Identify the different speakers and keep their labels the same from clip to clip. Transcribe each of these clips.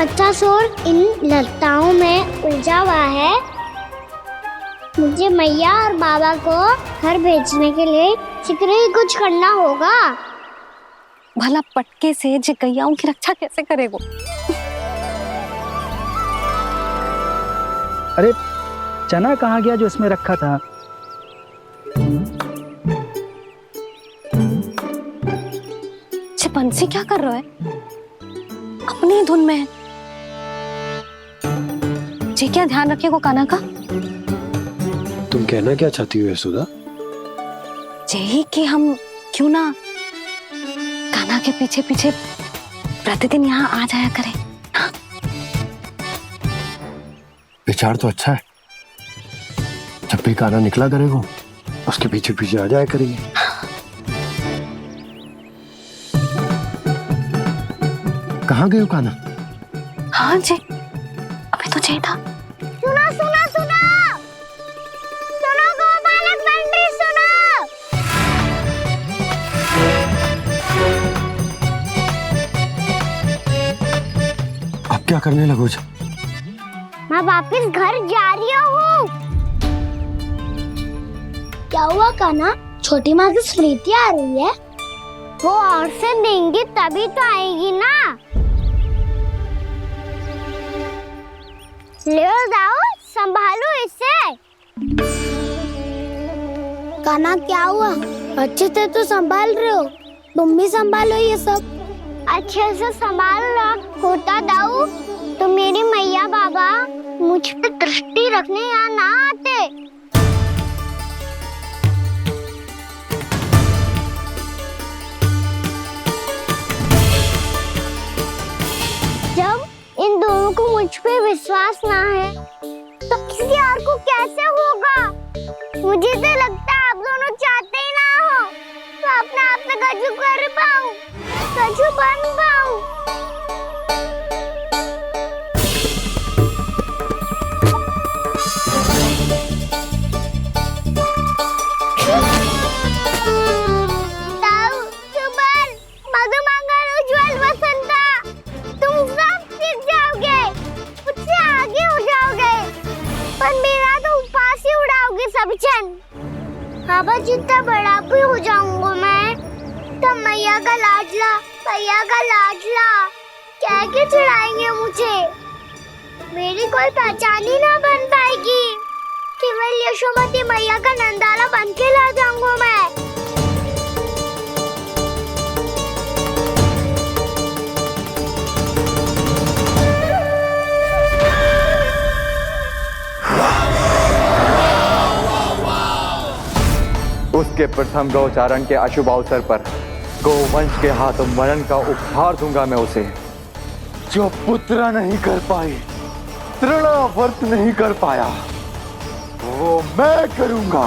Speaker 1: बच्चा शोर इन लताओं में उलझा हुआ है। मुझे मैया और बाबा को घर भेजने के लिए शीघ्र ही कुछ करना होगा।
Speaker 2: भला पटके से गैयाओं की रक्षा कैसे करेगो?
Speaker 3: अरे चना कहाँ गया जो इसमें रखा था?
Speaker 2: बंसी क्या कर रहा है? अपनी ही धुन में है। जी क्या ध्यान रखिएगो कान्हा का।
Speaker 4: तुम कहना क्या चाहती हो यशोदा?
Speaker 2: यही कि हम क्यों ना कान्हा के पीछे पीछे प्रतिदिन यहाँ आ जाया करें। हाँ?
Speaker 4: विचार तो अच्छा है। जब भी कान्हा निकला करेगा उसके पीछे पीछे आ जाया करेंगे। कहाँ गए हो कान्हा?
Speaker 2: हाँ जी, अभी तो चाहिए था।
Speaker 1: सुनो सुनो सुनो सुनो गोपालक मंत्री सुनो।
Speaker 4: अब क्या करने लगो?
Speaker 1: मैं वापस घर जा रही हूँ। क्या हुआ कान्हा? छोटी माँ की स्मृति आ रही है। वो और से देंगी तभी तो आएगी ना। ले जाओ, संभालो इसे। कान्हा क्या हुआ? अच्छे से तो संभाल रहे हो, तुम भी संभालो ये सब। अच्छे से संभाल रहा होता दाऊ तो मेरी मैया बाबा मुझ पे दृष्टि रखने यहाँ ना आते। जब इन दोनों को मुझ पे विश्वास ना है तो किसी और को कैसे होगा? मुझे तो लगता है आप दोनों चाहते ही ना हो तो अपने आप में गजू कर पाऊं, गजू बन पाऊं। बाबा जितना बड़ा भी हो जाऊंगा मैं तो मैया का लाडला कह के चिढ़ाएंगे मुझे। मेरी कोई पहचान ही ना बन पाएगी। केवल यशोमती मैया का नंदाला बन के ला जाऊंगा मैं।
Speaker 5: उसके प्रथम गौचारण के अशुभ अवसर पर गोवंश के हाथों मरण का उपहार दूंगा मैं उसे। जो पुत्र नहीं कर पाई, तृणावर्त नहीं कर पाया, वो मैं करूंगा।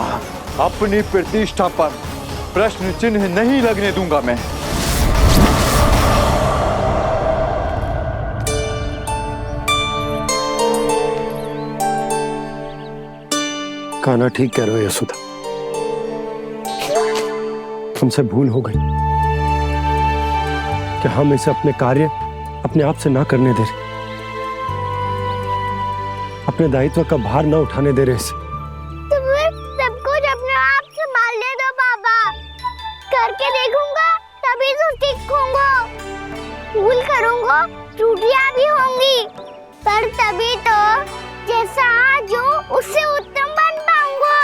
Speaker 5: अपनी प्रतिष्ठा पर प्रश्न चिन्ह नहीं लगने दूंगा मैं।
Speaker 4: कान्हा ठीक कह रहे हो यशोदा, हमसे भूल हो गई कि हम इसे अपने कार्य अपने आप से ना करने दे रहे, अपने दायित्व का भार ना उठाने दे रहे इसे।
Speaker 1: सब कुछ अपने आप से संभाल ले दो बाबा। करके देखूंगा तभी तो ठीक होऊंगा। भूल करूंगा, त्रुटियां भी होंगी, पर तभी तो जैसा आज हूं उससे उत्तम बन पाऊंगा।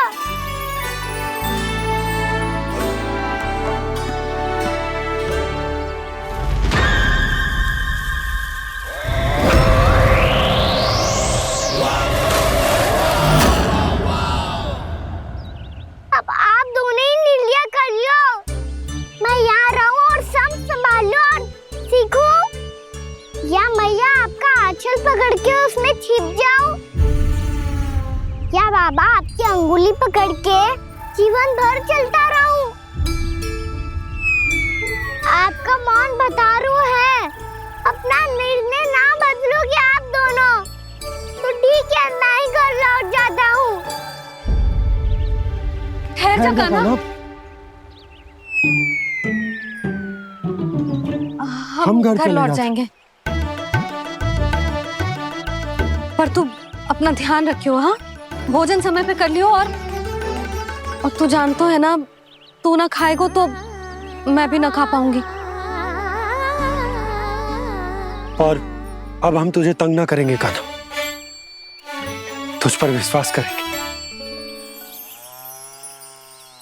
Speaker 1: अब आप दोनों ही निर्णय कर लो। मैं यहाँ रहूं और सब संभालूं और सीखूं, या मैया आपका आंचल पकड़ के उसमें छिप जाऊं, या बाबा आपकी अंगुली पकड़ के जीवन भर चलता रहूं। आपका मौन बता रहा है। अपना निर्णय ना बदलोगे आप दोनों तो ठीक है, मैं ही घर लौट जाता हूँ।
Speaker 2: ठहर जा कान्हा।
Speaker 4: हम घर
Speaker 2: लौट जाएंगे। पर तू अपना ध्यान रखियो, हाँ? भोजन समय पे कर लियो। और तू जानतो है ना, तू ना खाएगो तो मैं भी ना खा पाऊंगी।
Speaker 4: और अब हम तुझे तंग ना करेंगे कान्हा, तुझ पर विश्वास करेंगे।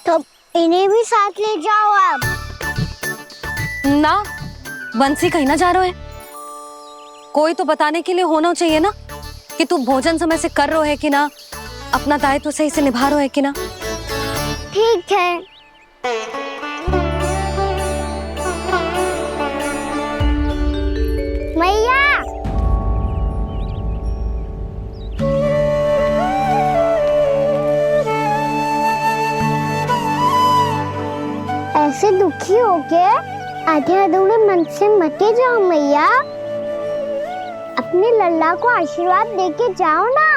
Speaker 1: तो इन्हें भी साथ ले जाओ अब।
Speaker 2: ना, बंसी कहीं ना जा रहे है। कोई तो बताने के लिए होना चाहिए ना कि तू भोजन समय से कर रहे है कि ना, अपना दायित्व सही से निभा रहे है कि ना।
Speaker 1: ठीक है। मैया, ऐसे दुखी हो के आधे अधूरे मन से मत जाओ मैया। अपने लल्ला को आशीर्वाद देके जाओ ना।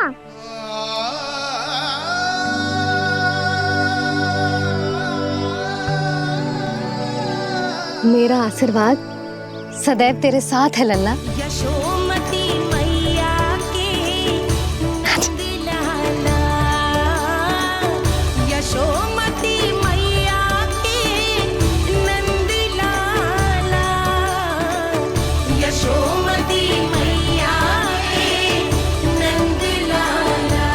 Speaker 2: मेरा आशीर्वाद सदैव तेरे साथ है लल्ला।
Speaker 6: यशोमती मैया के नंद लाला, यशोमती मैया के नंद लाला, यशोमती मैया के नंद लाला,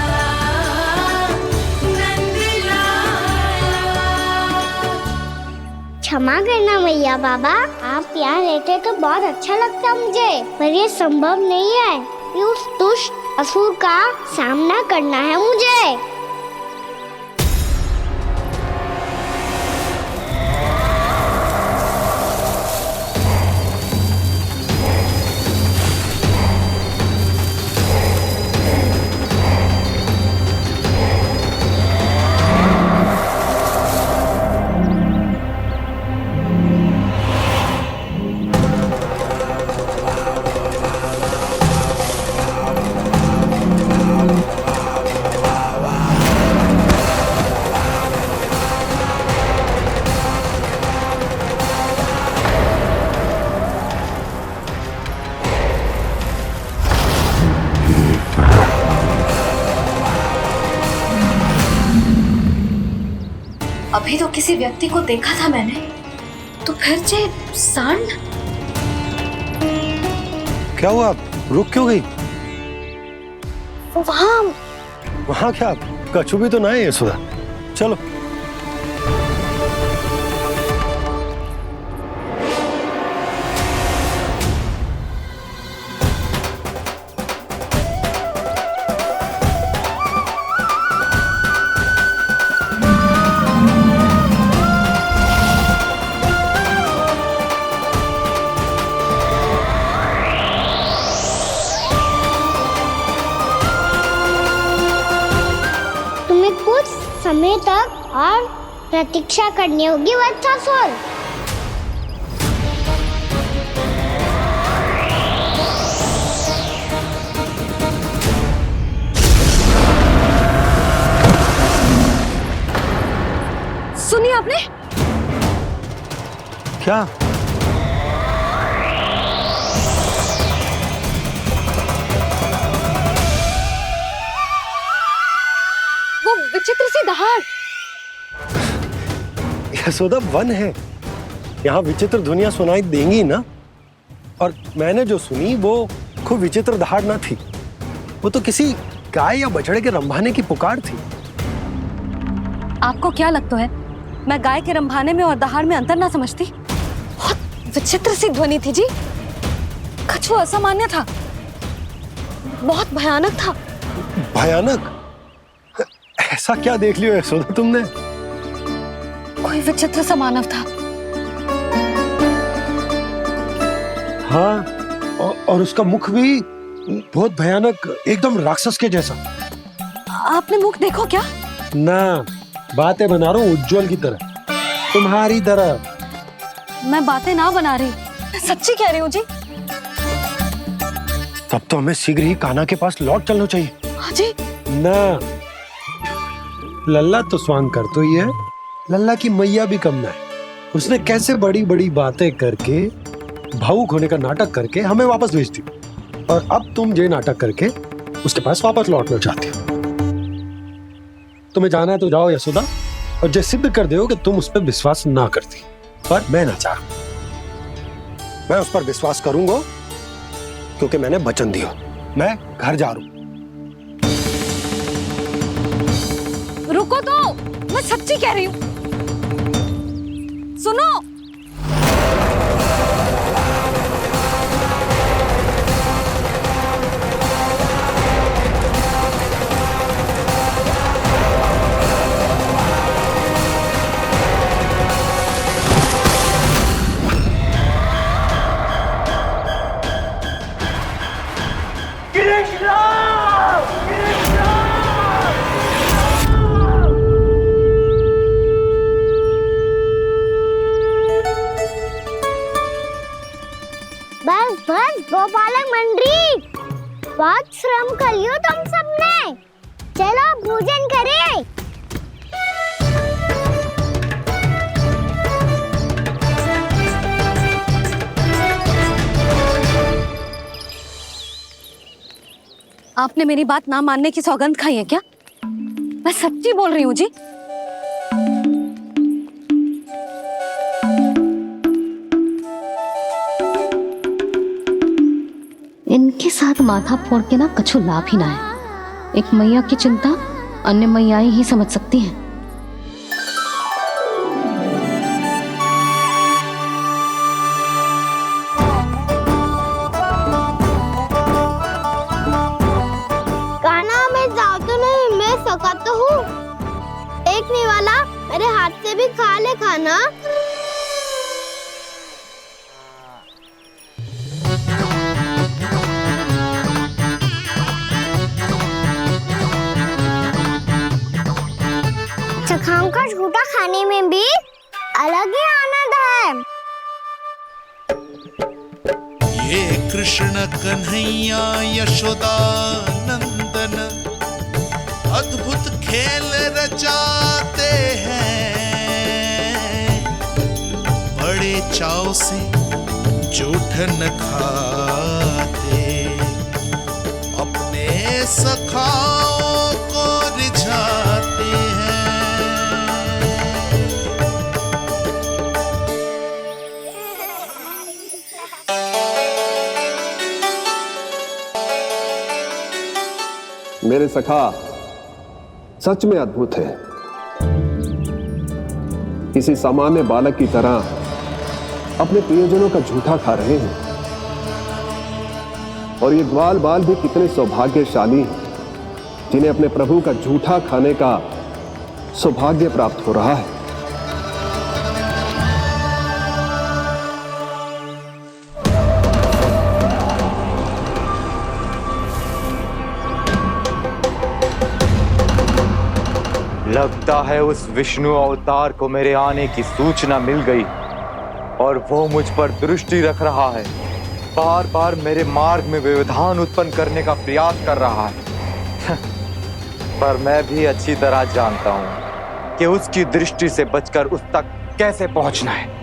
Speaker 6: नंद लाला।
Speaker 1: क्षमा करना मैया बाबा, आप यहाँ रहते तो बहुत अच्छा लगता मुझे, पर ये संभव नहीं है। उस दुष्ट असुर का सामना करना है मुझे।
Speaker 2: अभी तो किसी व्यक्ति को देखा था मैंने, तो फिर से सांड।
Speaker 4: क्या हुआ, रुक क्यों गई? वहाँ क्या कछु भी तो ना है यशोदा, चलो।
Speaker 1: कुछ समय तक और प्रतीक्षा करनी होगी वत्सासुर।
Speaker 2: सुनिए आपने
Speaker 4: क्या?
Speaker 2: वो विचित्र सी दहाड़।
Speaker 4: यशोदा, वन है, यहाँ विचित्र ध्वनियां सुनाई देंगी ना। और मैंने जो सुनी वो खूब विचित्र दहाड़ ना थी, वो तो किसी गाय या बछड़े के रंभाने की पुकार थी।
Speaker 2: आपको क्या लगता है मैं गाय के रंभाने में और दहाड़ में अंतर ना समझती? बहुत विचित्र सी ध्वनि थी जी, कुछ वो असामान्य था, बहुत भयानक था।
Speaker 4: भयानक? ऐसा क्या देख लियो यशोदा तुमने?
Speaker 2: कोई विचित्र सा मानव था।
Speaker 4: हाँ, और उसका मुख भी बहुत भयानक, एकदम राक्षस के जैसा।
Speaker 2: आपने मुख देखो क्या?
Speaker 4: ना, बातें बना रहा हूँ उज्जवल की तरह, तुम्हारी तरह।
Speaker 2: मैं बातें ना बना रही, मैं सच्ची कह रही हूँ जी।
Speaker 4: तब तो हमें शीघ्र ही कान्हा के पास लौट चलना चाहिए।
Speaker 2: हाँ जी।
Speaker 4: ना, लल्ला तो स्वांग कर तो ही है, लल्ला की मैया भी कम ना है। उसने कैसे बड़ी बड़ी बातें करके, भावुक होने का नाटक करके हमें वापस भेज दी, और अब तुम ये नाटक करके उसके पास वापस लौटना चाहती हो। तुम्हें जाना है तो जाओ यशोदा, और जो सिद्ध कर दो कि तुम उस पर विश्वास ना करती, पर मैं ना चाहूं। मैं उस पर विश्वास करूंगा क्योंकि मैंने वचन दिया। मैं घर जा रहा हूं।
Speaker 2: रुको तो, मैं सच्ची कह रही हूँ। सुनो,
Speaker 1: बस बस गोपालक मंडली, बहुत श्रम कर लियो तुम सबने। चलो भोजन करें।
Speaker 2: आपने मेरी बात ना मानने की सौगंध खाई है क्या? मैं सच्ची बोल रही हूँ जी। इनके साथ माथा फोड़ के ना कछु लाभ ही ना है। एक मैया की चिंता अन्य मैयाएं ही समझ सकती हैं।
Speaker 1: कान्हा, मैं जाऊँ तो नहीं, मैं सका तो हूँ। एक नहीं वाला मेरे हाथ से भी खा ले खाना। चखाओं का झूठा खाने में भी अलग ही आनंद है।
Speaker 7: ये कृष्ण कन्हैया यशोदा नंदन अद्भुत खेल रचाते हैं, बड़े चाव से जूठन खाते, अपने सखाओं को रिझाते हैं।
Speaker 4: मेरे सखा सच में अद्भुत है। किसी सामान्य बालक की तरह अपने प्रियजनों का झूठा खा रहे हैं, और ये ग्वाल बाल भी कितने सौभाग्यशाली हैं जिन्हें अपने प्रभु का झूठा खाने का सौभाग्य प्राप्त हो रहा है।
Speaker 5: लगता है उस विष्णु अवतार को मेरे आने की सूचना मिल गई और वो मुझ पर दृष्टि रख रहा है। बार बार मेरे मार्ग में व्यवधान उत्पन्न करने का प्रयास कर रहा है। पर मैं भी अच्छी तरह जानता हूं कि उसकी दृष्टि से बचकर उस तक कैसे पहुंचना है।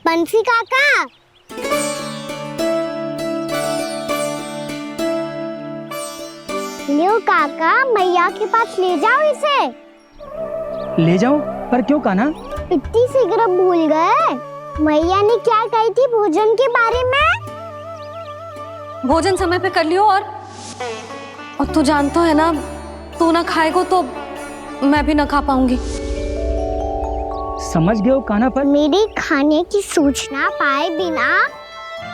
Speaker 1: बंसी काका, लियो काका, मैया के पास ले जाओ इसे।
Speaker 3: ले जाओ, पर क्यों कान्हा?
Speaker 1: इतनी शीघ्र भूल गए? मैया ने क्या कही थी भोजन के बारे में?
Speaker 2: भोजन समय पे कर लियो, और तू जानता है ना, तू ना खाएगा तो मैं भी ना खा पाऊंगी।
Speaker 3: समझ गए हो कान्हा, पर
Speaker 1: मेरे खाने की सूचना पाए बिना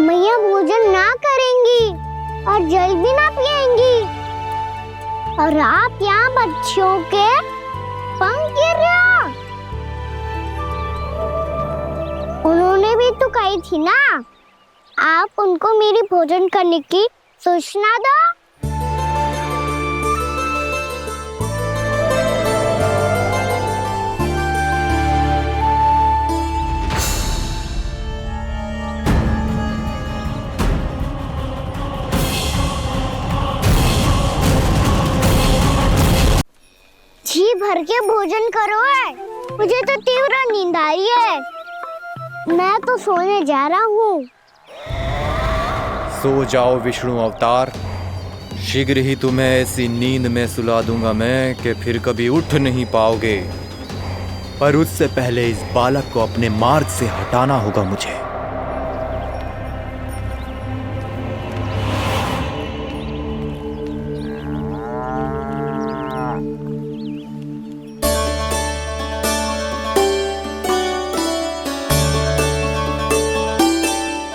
Speaker 1: मैया भोजन ना करेंगी और जल भी ना पिएंगी, और आप यहाँ बच्चों के पंख गिर रहे हो। उन्होंने भी तो कही थी ना, आप उनको मेरी भोजन करने की सूचना दो। भोजन करो है। मुझे तो तीव्र नींद आई है। मैं तो सोने जा रहा हूँ।
Speaker 5: सो जाओ विष्णु अवतार, शीघ्र ही तुम्हें ऐसी नींद में सुला दूंगा मैं कि फिर कभी उठ नहीं पाओगे। पर उससे पहले इस बालक को अपने मार्ग से हटाना होगा मुझे।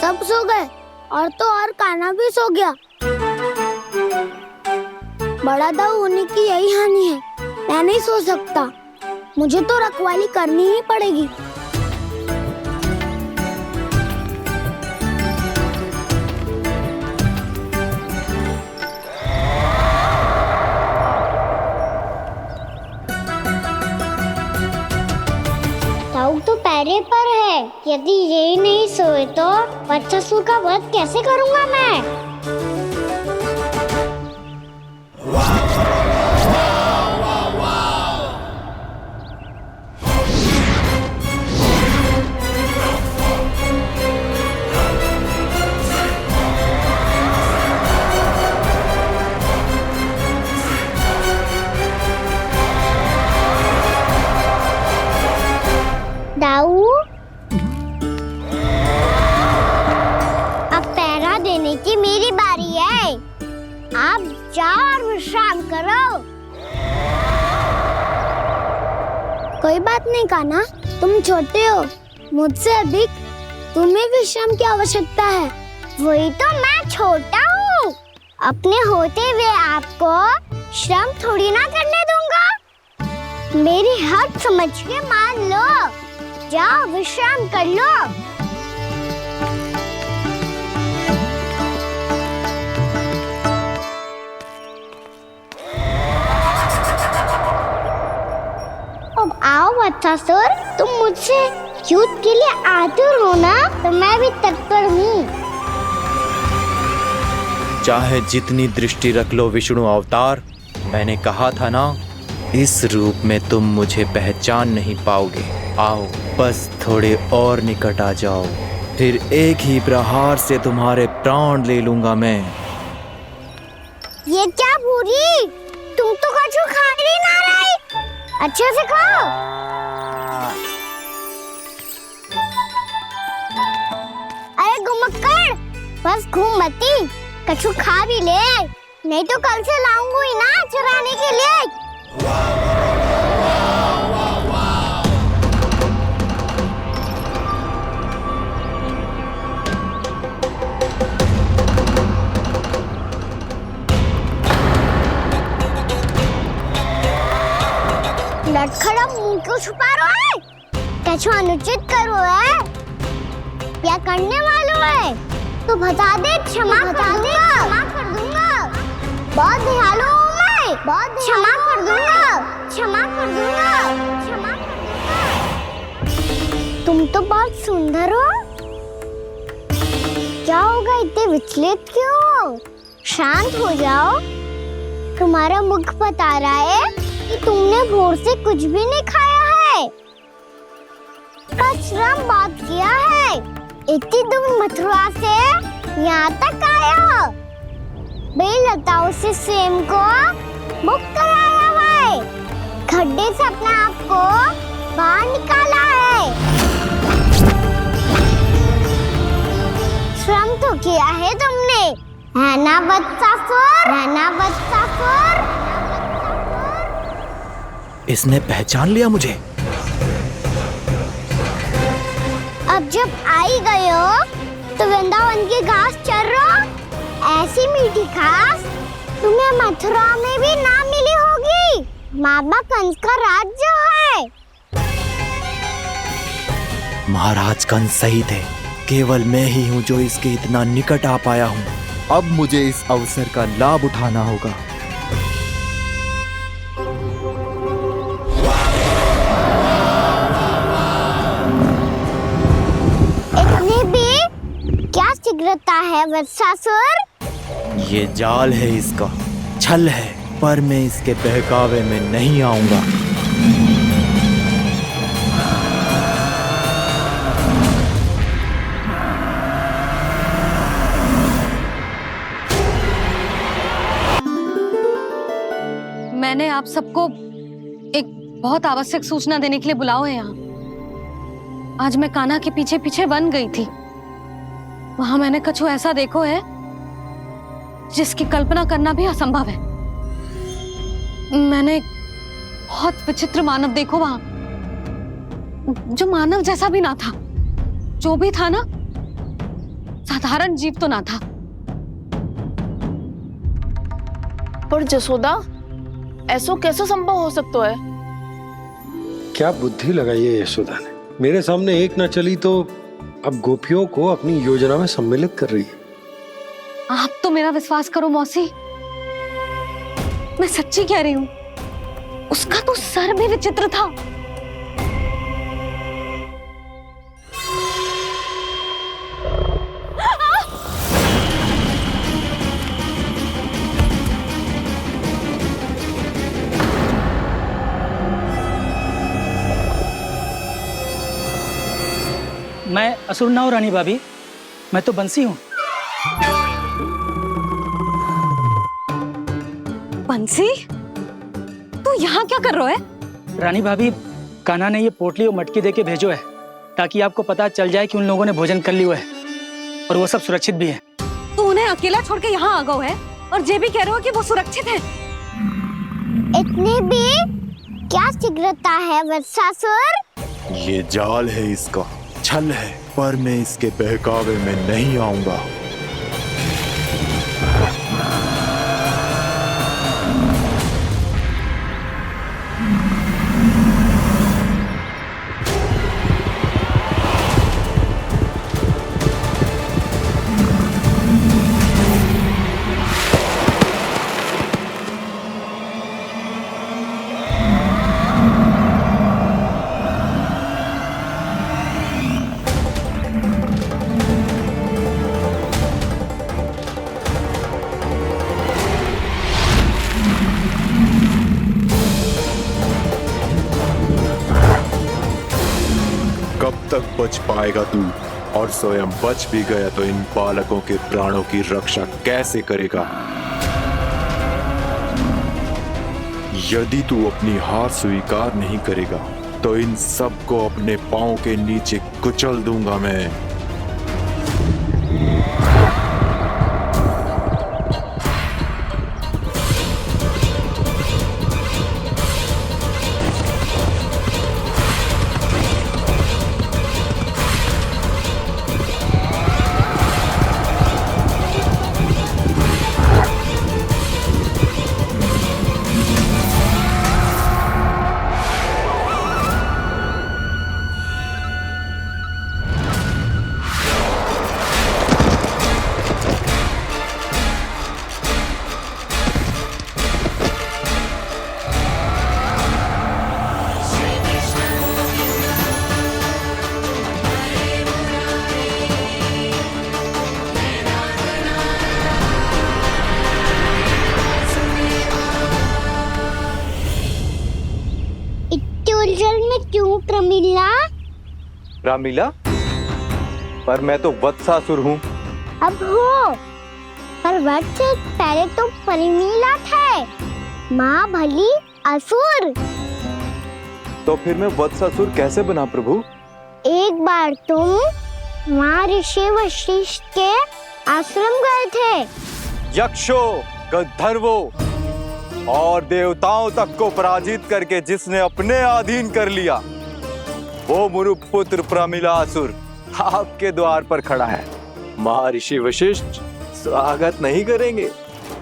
Speaker 1: सब सो गए और तो और कान्हा भी सो गया। बड़ा दाऊ होने की यही हानि है। मैं नहीं सो सकता। मुझे तो रखवाली करनी ही पड़ेगी। दाऊ तो पैरे पर है। यदि यही नहीं सोए तो बच्चासुर का वध कैसे करूंगा मैं? दाऊ, अब पहरा देने की मेरी बारी है। आप जाओ और विश्राम करो। कोई बात नहीं कान्हा, तुम छोटे हो। मुझसे अधिक तुम्हें विश्राम की आवश्यकता है। वही तो, मैं छोटा हूँ। अपने होते हुए आपको श्रम थोड़ी ना करने दूंगा। मेरी हद समझ के मान लो। जाओ विश्राम कर लो। अब आओ बच्चासुर, तुम मुझसे युद्ध के लिए आतुर हो ना? तो मैं भी तत्पर हूँ।
Speaker 5: चाहे जितनी दृष्टि रख लो विष्णु अवतार, मैंने कहा था ना, इस रूप में तुम मुझे पहचान नहीं पाओगे। आओ बस थोड़े और निकट आ जाओ, फिर एक ही प्रहार से तुम्हारे प्राण ले लूंगा मैं।
Speaker 1: ये क्या भूरी? तुम तो कछु खा ही ना रही। अच्छे से खाओ। अरे घुमक्कड़, बस घूम मती, कछु खा भी ले, नहीं तो कल से लाऊंगी ना चराने के लिए। लटखड़ा मुंह क्यों छुपा रहा है? कछु अनुचित करो है या करने वालों है तो बता दे, क्षमा कर दूंगा। बहुत दयालु हूँ मैं, बहुत क्षमा कर दूंगा। तुम तो बहुत सुंदर हो। क्या होगा, इतने विचलित क्यों हो? शांत हो जाओ। तुम्हारा मुख बता रहा है कि तुमने भोर से कुछ भी नहीं खाया है। श्रम बात किया है। इतनी दूर मथुरा से यहाँ तक आया हो। बेलताओं से स्वयं को मुक्त कराया हुआ है। खड्डे से अपने आप को बाहर निकाला है। श्रम तो किया है तुमने, है ना बच्चासुर?
Speaker 5: इसने पहचान लिया मुझे।
Speaker 1: अब जब आई गए हो तो वृंदावन की घास चर रहो। ऐसी मीठी घास तुम्हें मथुरा में भी ना मिली होगी। मामा कंस का राज्य है।
Speaker 5: महाराज कंस सही थे, केवल मैं ही हूँ जो इसके इतना निकट आ पाया हूँ। अब मुझे इस अवसर का लाभ उठाना होगा।
Speaker 1: क्या शीघ्रता है वत्सासुर?
Speaker 5: ये जाल है इसका, छल है, पर मैं इसके बहकावे में नहीं आऊंगा।
Speaker 2: आप सबको एक बहुत आवश्यक सूचना देने के लिए बुलाओ है यहाँ। आज मैं कान्हा के पीछे पीछे वन गई थी। वहां मैंने कछु ऐसा देखो है जिसकी कल्पना करना भी असंभव है। मैंने बहुत विचित्र मानव देखो वहां, जो मानव जैसा भी ना था। जो भी था ना, साधारण जीव तो ना था।
Speaker 8: पर जसोदा, ऐसो कैसे संभव हो सकता है?
Speaker 4: क्या बुद्धि लगाई है यशोदा ने। मेरे सामने एक ना चली तो अब गोपियों को अपनी योजना में सम्मिलित कर रही है।
Speaker 2: आप तो मेरा विश्वास करो मौसी, मैं सच्ची कह रही हूं। उसका तो सर भी विचित्र था।
Speaker 3: मैं असुर ना हूँ रानी भाभी, मैं तो बंसी हूँ।
Speaker 2: बंसी, तू यहाँ क्या कर रहा है?
Speaker 3: रानी भाभी, कान्हा ने ये पोटली और मटकी देके भेजो है ताकि आपको पता चल जाए कि उन लोगों ने भोजन कर लिया है और वो सब सुरक्षित भी है।
Speaker 2: तू उन्हें अकेला छोड़ के यहाँ आ गया है और ये भी कह रहे हो कि वो सुरक्षित है।
Speaker 1: इतनी भी क्या शीघ्रता है वत्सासुर?
Speaker 9: ये जाल है, इसका छल है, पर मैं इसके बहकावे में नहीं आऊंगा। कब तक बच पाएगा तू? और स्वयं बच भी गया तो इन बालकों के प्राणों की रक्षा कैसे करेगा? यदि तू अपनी हार स्वीकार नहीं करेगा तो इन सबको अपने पांव के नीचे कुचल दूंगा मैं।
Speaker 1: उलझन में क्यों प्रमिला?
Speaker 5: रामीला, पर मैं तो वत्सासुर हूँ।
Speaker 1: अब हो, पर वत्स से पहले तो प्रमिला थे। माँ भली असुर।
Speaker 5: तो फिर मैं वत्सासुर कैसे बना प्रभु?
Speaker 1: एक बार तुम माँ ऋषि वशिष्ठ के आश्रम गए थे।
Speaker 5: यक्षो, गंधर्वों और देवताओं तक को पराजित करके जिसने अपने अधीन कर लिया, वो मुरुपुत्र प्रमिलासुर आपके द्वार पर खड़ा है। महर्षि वशिष्ठ स्वागत नहीं करेंगे?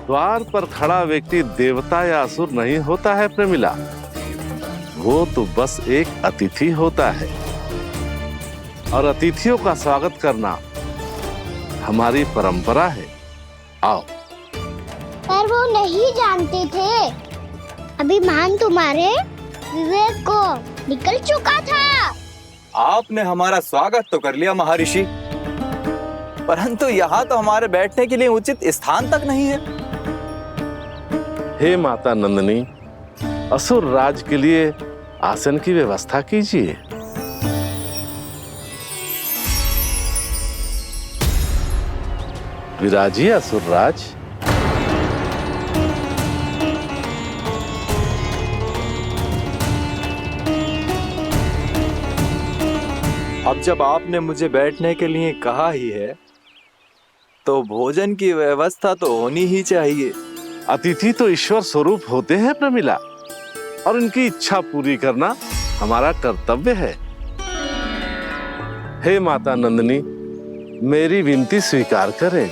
Speaker 10: द्वार पर खड़ा व्यक्ति देवता या असुर नहीं होता है प्रमिला, वो तो बस एक अतिथि होता है और अतिथियों का स्वागत करना हमारी परंपरा है। आओ।
Speaker 1: पर वो नहीं जानते थे। अभिमान तुम्हारे विवेक को निकल चुका था।
Speaker 5: आपने हमारा स्वागत तो कर लिया महर्षि, परंतु यहाँ तो हमारे बैठने के लिए उचित स्थान तक नहीं है।
Speaker 10: हे माता नंदिनी, असुर राज के लिए आसन की व्यवस्था कीजिए। विराजिए असुर राज।
Speaker 5: जब आपने मुझे बैठने के लिए कहा ही है तो भोजन की व्यवस्था तो होनी ही चाहिए।
Speaker 10: अतिथि तो ईश्वर स्वरूप होते हैं प्रमिला, और उनकी इच्छा पूरी करना हमारा कर्तव्य है। हे माता नंदिनी, मेरी विनती स्वीकार करें।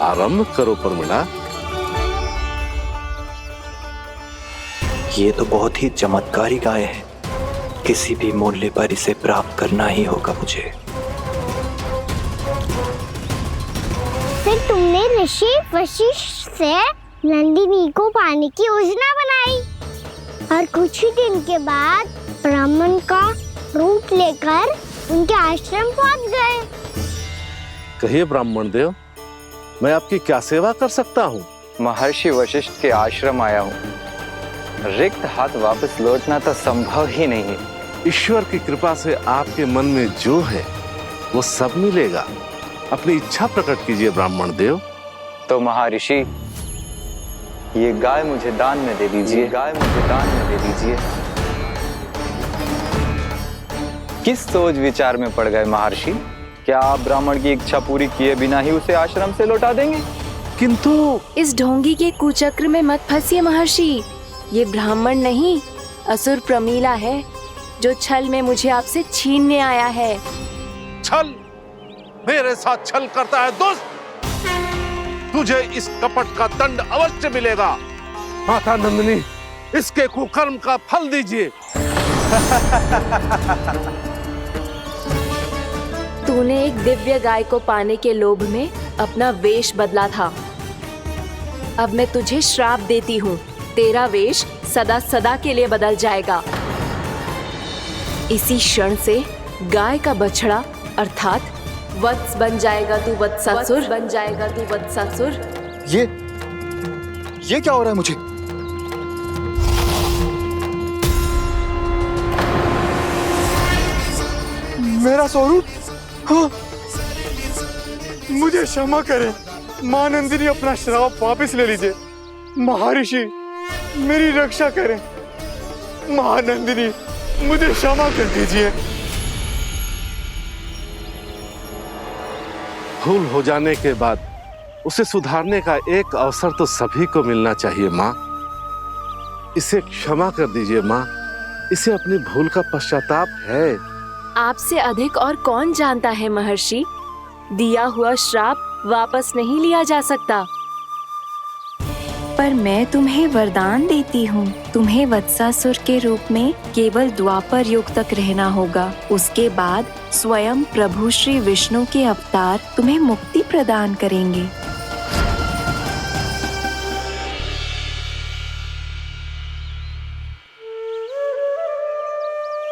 Speaker 10: आरंभ करो प्रमिला।
Speaker 5: ये तो बहुत ही चमत्कारी गाय है, किसी भी मूल्य पर इसे प्राप्त करना ही होगा मुझे।
Speaker 1: फिर तुमने ऋषि वशिष्ठ से नंदिनी को पाने की योजना बनाई और कुछ ही दिन के बाद ब्राह्मण का रूप लेकर उनके आश्रम पहुंच गए।
Speaker 10: कहिए ब्राह्मण देव, मैं आपकी क्या सेवा कर सकता हूँ?
Speaker 5: महर्षि वशिष्ठ के आश्रम आया हूँ। रिक्त हाथ वापस लौटना तो संभव ही नहीं है।
Speaker 10: ईश्वर की कृपा से आपके मन में जो है वो सब मिलेगा। अपनी इच्छा प्रकट कीजिए ब्राह्मण देव।
Speaker 5: तो महर्षि, ये गाय मुझे दान में दे दीजिए। गाय मुझे दान में दे दीजिए। किस सोच विचार में पड़ गए महर्षि? क्या आप ब्राह्मण की इच्छा पूरी किए बिना ही उसे आश्रम से लौटा देंगे?
Speaker 10: किंतु
Speaker 11: इस ढोंगी के कुचक्र में मत फंसिए महर्षि। ये ब्राह्मण नहीं, असुर प्रमीला है जो छल में मुझे आपसे छीनने आया है।
Speaker 10: छल? मेरे साथ छल करता है दुष्ट? तुझे इस कपट का दंड अवश्य मिलेगा। माता नंदिनी, इसके कुकर्म का फल दीजिए।
Speaker 11: तूने एक दिव्य गाय को पाने के लोभ में अपना वेश बदला था। अब मैं तुझे श्राप देती हूँ, तेरा वेश सदा सदा के लिए बदल जाएगा। इसी क्षण से गाय का बछड़ा अर्थात वत्स बन जाएगा तू वत्सासुर। बन जाएगा तू वत्सासुर।
Speaker 5: ये क्या हो रहा है मुझे? मेरा स्वरूप? हाँ। मुझे क्षमा करें मां नंदिनी, अपना श्राप वापस ले लीजिए। महर्षि, मेरी रक्षा करें। मां नंदिनी, मुझे क्षमा कर दीजिए।
Speaker 10: भूल हो जाने के बाद उसे सुधारने का एक अवसर तो सभी को मिलना चाहिए माँ। इसे क्षमा कर दीजिए माँ, इसे अपनी भूल का पश्चाताप है।
Speaker 11: आपसे अधिक और कौन जानता है महर्षि, दिया हुआ श्राप वापस नहीं लिया जा सकता। पर मैं तुम्हें वरदान देती हूँ, तुम्हें वत्सासुर के रूप में केवल द्वापर युग तक रहना होगा। उसके बाद स्वयं प्रभु श्री विष्णु के अवतार तुम्हें मुक्ति प्रदान करेंगे।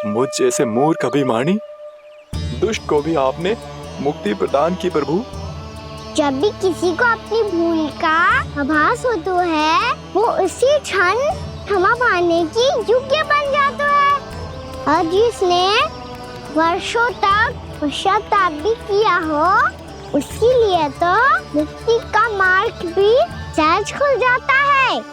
Speaker 5: मुझ जैसे मूर्ख अभिमानी दुष्ट को भी आपने मुक्ति प्रदान की प्रभु।
Speaker 1: जब भी किसी को अपनी भूल का आभास होता है, वो उसी क्षण क्षमा पाने की योग्य बन जाता है। और जिसने वर्षों तक पश्चाताप भी किया हो, उसके लिए तो मुक्ति का मार्ग भी सहज खुल जाता है।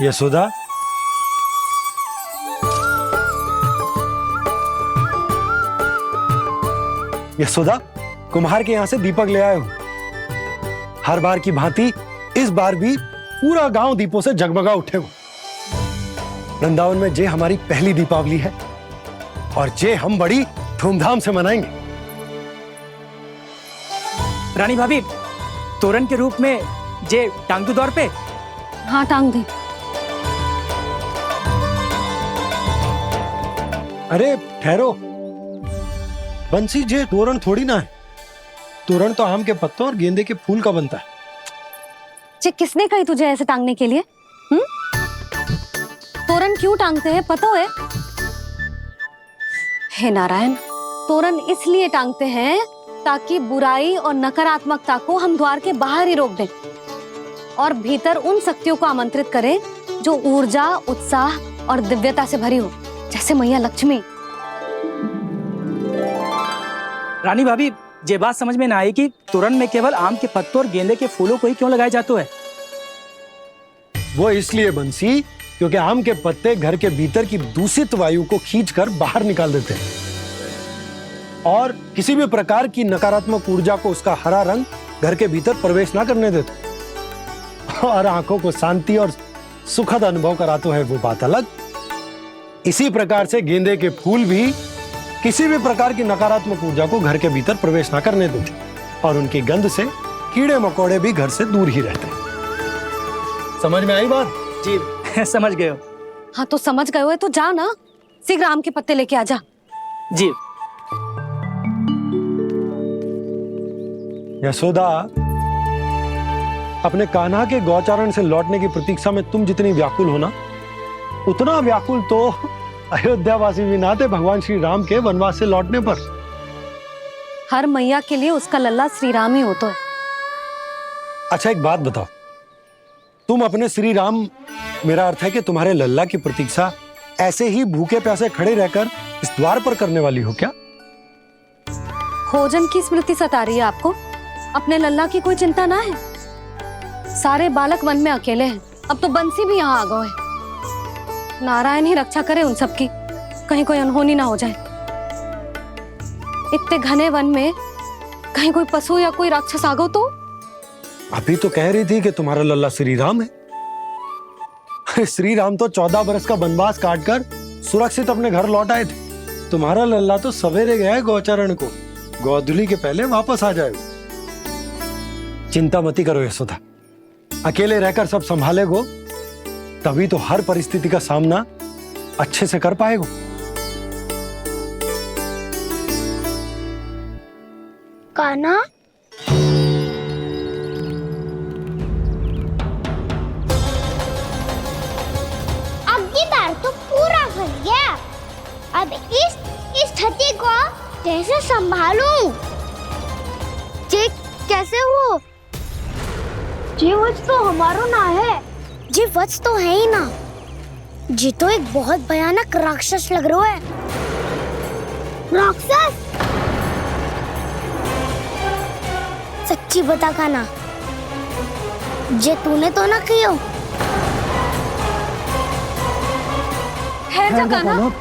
Speaker 4: यशोदा, यशोदा, कुम्हार के यहाँ से दीपक ले आया हूं। हर बार की भांति इस बार भी पूरा गांव दीपों से जगमगा उठे हो। वृंदावन में जे हमारी पहली दीपावली है और जे हम बड़ी धूमधाम से मनाएंगे।
Speaker 3: रानी भाभी, तोरण के रूप में जे टांग दो दौर पे।
Speaker 2: हाँ, टांग दे।
Speaker 4: अरे ठहरो, बंसी, जे तोरण थोड़ी ना है। तोरण तो आम के पत्तों और गेंदे के फूल का बनता है।
Speaker 2: जे किसने कही तुझे ऐसे टांगने के लिए? तोरण क्यों टांगते हैं पता है? हे नारायण, तोरण इसलिए टांगते हैं ताकि बुराई और नकारात्मकता को हम द्वार के बाहर ही रोक दें और भीतर उन शक्तियों को आमंत्रित करें जो ऊर्जा, उत्साह और दिव्यता से भरी हो, जैसे मैया लक्ष्मी।
Speaker 3: रानी भाभी, ये बात समझ में ना आई कि तोरण में केवल आम के पत्तों और गेंदे के फूलों को ही क्यों लगाया जाता है?
Speaker 4: वो इसलिए बंसी, क्योंकि आम के पत्ते घर के भीतर की दूषित वायु को खींचकर बाहर निकाल देते हैं और किसी भी प्रकार की नकारात्मक ऊर्जा को उसका हरा रंग घर के भीतर प्रवेश ना करने देते और आंखों को शांति और सुखद अनुभव कराते है, वो बात अलग। इसी प्रकार से गेंदे के फूल भी किसी भी प्रकार की नकारात्मक ऊर्जा को घर के भीतर प्रवेश ना करने देते और उनकी गंध से कीड़े मकोड़े भी घर से दूर ही रहते हैं। समझ में आई बात?
Speaker 3: जी समझ गए हो।
Speaker 2: हाँ तो समझ गए हो तो जा ना, शीघ्र आम के पत्ते लेके आजा।
Speaker 3: जी।
Speaker 4: यशोदा, अपने कान्हा के गौचारण से लौटने की प्रतीक्षा में तुम जितनी व्याकुल हो ना, उतना व्याकुल तो अयोध्यावासी भी ना थे भगवान श्री राम के वनवास से लौटने पर।
Speaker 2: हर मैया के लिए उसका लल्ला श्री राम ही होता है।
Speaker 4: अच्छा एक बात बताओ, तुम अपने श्री राम, मेरा अर्थ है कि तुम्हारे लल्ला की प्रतीक्षा ऐसे ही भूखे प्यासे खड़े रहकर इस द्वार पर करने वाली हो क्या?
Speaker 2: भोजन की स्मृति सता रही है आपको? अपने लल्ला की कोई चिंता ना है। सारे बालक वन में अकेले हैं, अब तो बंसी भी यहाँ आ गए हैं। नारायण ही रक्षा करे उन सबकी, कहीं कोई अनहोनी ना हो जाए। इतने घने वन में कहीं कोई पशु या कोई राक्षस आ गो तो?
Speaker 4: अभी तो कह रही थी कि तुम्हारा लल्ला श्री राम है। श्री राम तो 14 बरस का वनवास काटकर सुरक्षित अपने घर लौट आए थे। तुम्हारा लल्ला तो सवेरे गया है गौचरण को, गोधूली के पहले वापस आ जाएगा। चिंता मती करो यशोदा, अकेले रहकर सब संभालेगो तभी तो हर परिस्थिति का सामना अच्छे से कर पाएगो।
Speaker 1: कान्हा, अब की बार तो पूरा फंस गया। अब इस स्थिति को कैसे संभालूं? जी कैसे हो? जी वच तो हमारो ना है। जी वच तो है ही ना। जी तो एक बहुत भयानक राक्षस लग रहा है। राक्षस? सच्ची बता कान्हा, जे तूने तो ना कियो?
Speaker 2: ठहर जा कान्हा,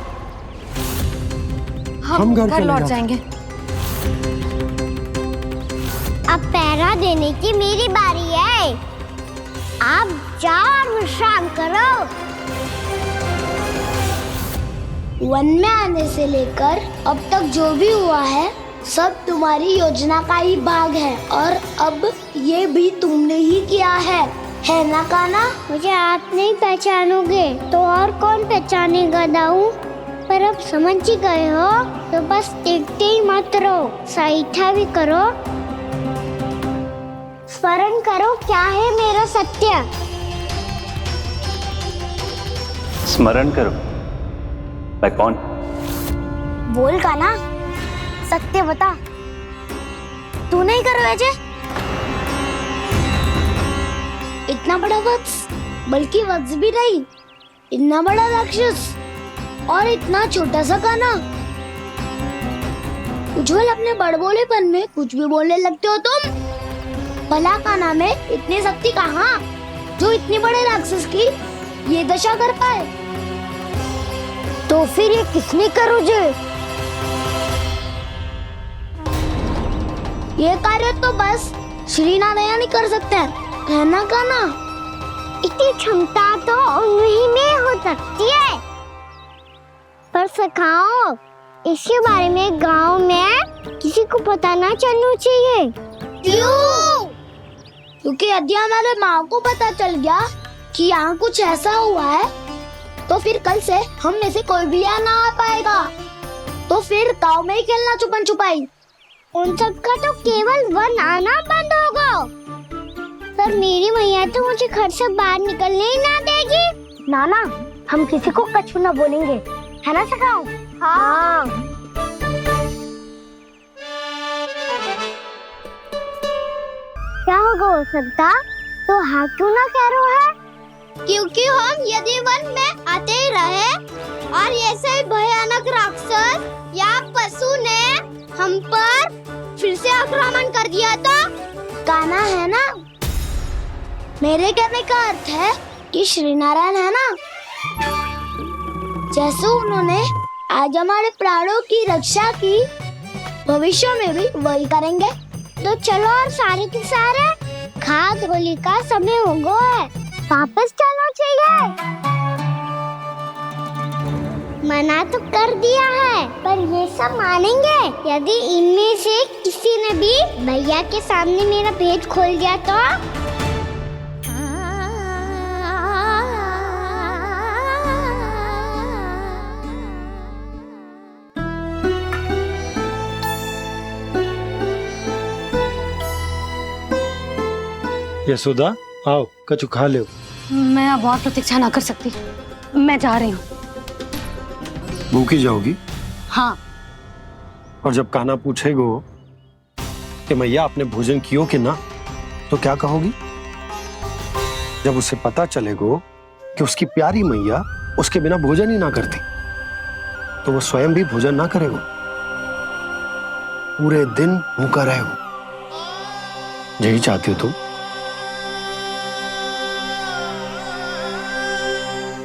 Speaker 2: हम घर लौट जाएंगे।
Speaker 1: अब पहरा देने की मेरी बारी है। आप जाओ और विश्राम करो। वन में आने से लेकर अब तक जो भी हुआ है सब तुम्हारी योजना का ही भाग है और अब ये भी तुमने ही किया है ना कान्हा? मुझे आप नहीं पहचानोगे तो और कौन पहचानेगा दाऊ? पर अब समझ ही गए हो तो बस देखते ही मत रहो, सहीठा भी करो। स्मरण करो क्या है मेरा सत्य।
Speaker 12: स्मरण करो? मैं कौन?
Speaker 1: बोल कान्हा, सत्य बता। तू नहीं करो अजय? इतना बड़ा वत्स, बल्कि वत्स भी नहीं, इतना बड़ा राक्षस और इतना छोटा सा कान्हा। उज्जवल अपने बड़बोलेपन में कुछ भी बोलने लगते हो तुम। भला कान्हा में इतनी शक्ति कहाँ जो इतनी बड़े राक्षस की ये दशा कर पाए? तो फिर ये किसने करो जे? ये कार्य तो बस श्री नारायण ही कर सकते हैं, है ना कान्हा? इतनी क्षमता तो उन्हीं में हो सकती है। पर सखाओ, इसके बारे में गांव में किसी को पता ना चलना चाहिए। क्यों? क्योंकि यदि हमारे माँ को पता चल गया कि यहाँ कुछ ऐसा हुआ है तो फिर कल से हम में से कोई भी यहाँ ना आ पाएगा। तो फिर गांव में ही खेलना छुपन छुपाई। उन सबका तो केवल वन आना बंद होगा। पर मेरी मैया तो मुझे घर से बाहर निकलने ही ना देगी। नाना, हम किसी को कछु ना बोलेंगे, है ना सखाओ? हाँ। क्या होगा हो सकता? तो हाँ क्यों ना कह रहा है? क्योंकि हम यदि वन में आते ही रहे और ऐसे भयानक राक्षस या पशु ने हम पर फिर से आक्रमण कर दिया तो कान्हा है ना, मेरे कहने का अर्थ है कि श्री नारायण है ना, जैसे उन्होंने आज हमारे प्राणों की रक्षा की, भविष्य में भी वही करेंगे। तो चलो और सारे के सारे खाद होली का समय हो गया है, वापस चलना चाहिए। मना तो कर दिया है, पर ये सब मानेंगे यदि इनमें से किसी ने भी भैया के सामने मेरा पेट खोल दिया तो?
Speaker 4: यशोदा, आओ कछु खा लो।
Speaker 2: मैं अब और प्रतीक्षा ना कर सकती, मैं जा रही हूँ।
Speaker 4: भूखी जाओगी?
Speaker 2: हाँ।
Speaker 4: और जब कान्हा पूछेगो कि मैया आपने भोजन कियो कि ना, तो क्या कहोगी? जब उसे पता चलेगो कि उसकी प्यारी मैया उसके बिना भोजन ही ना करती, तो वो स्वयं भी भोजन ना करेगो, पूरे दिन भूखा रहेगो। यही चाहती हो तुम?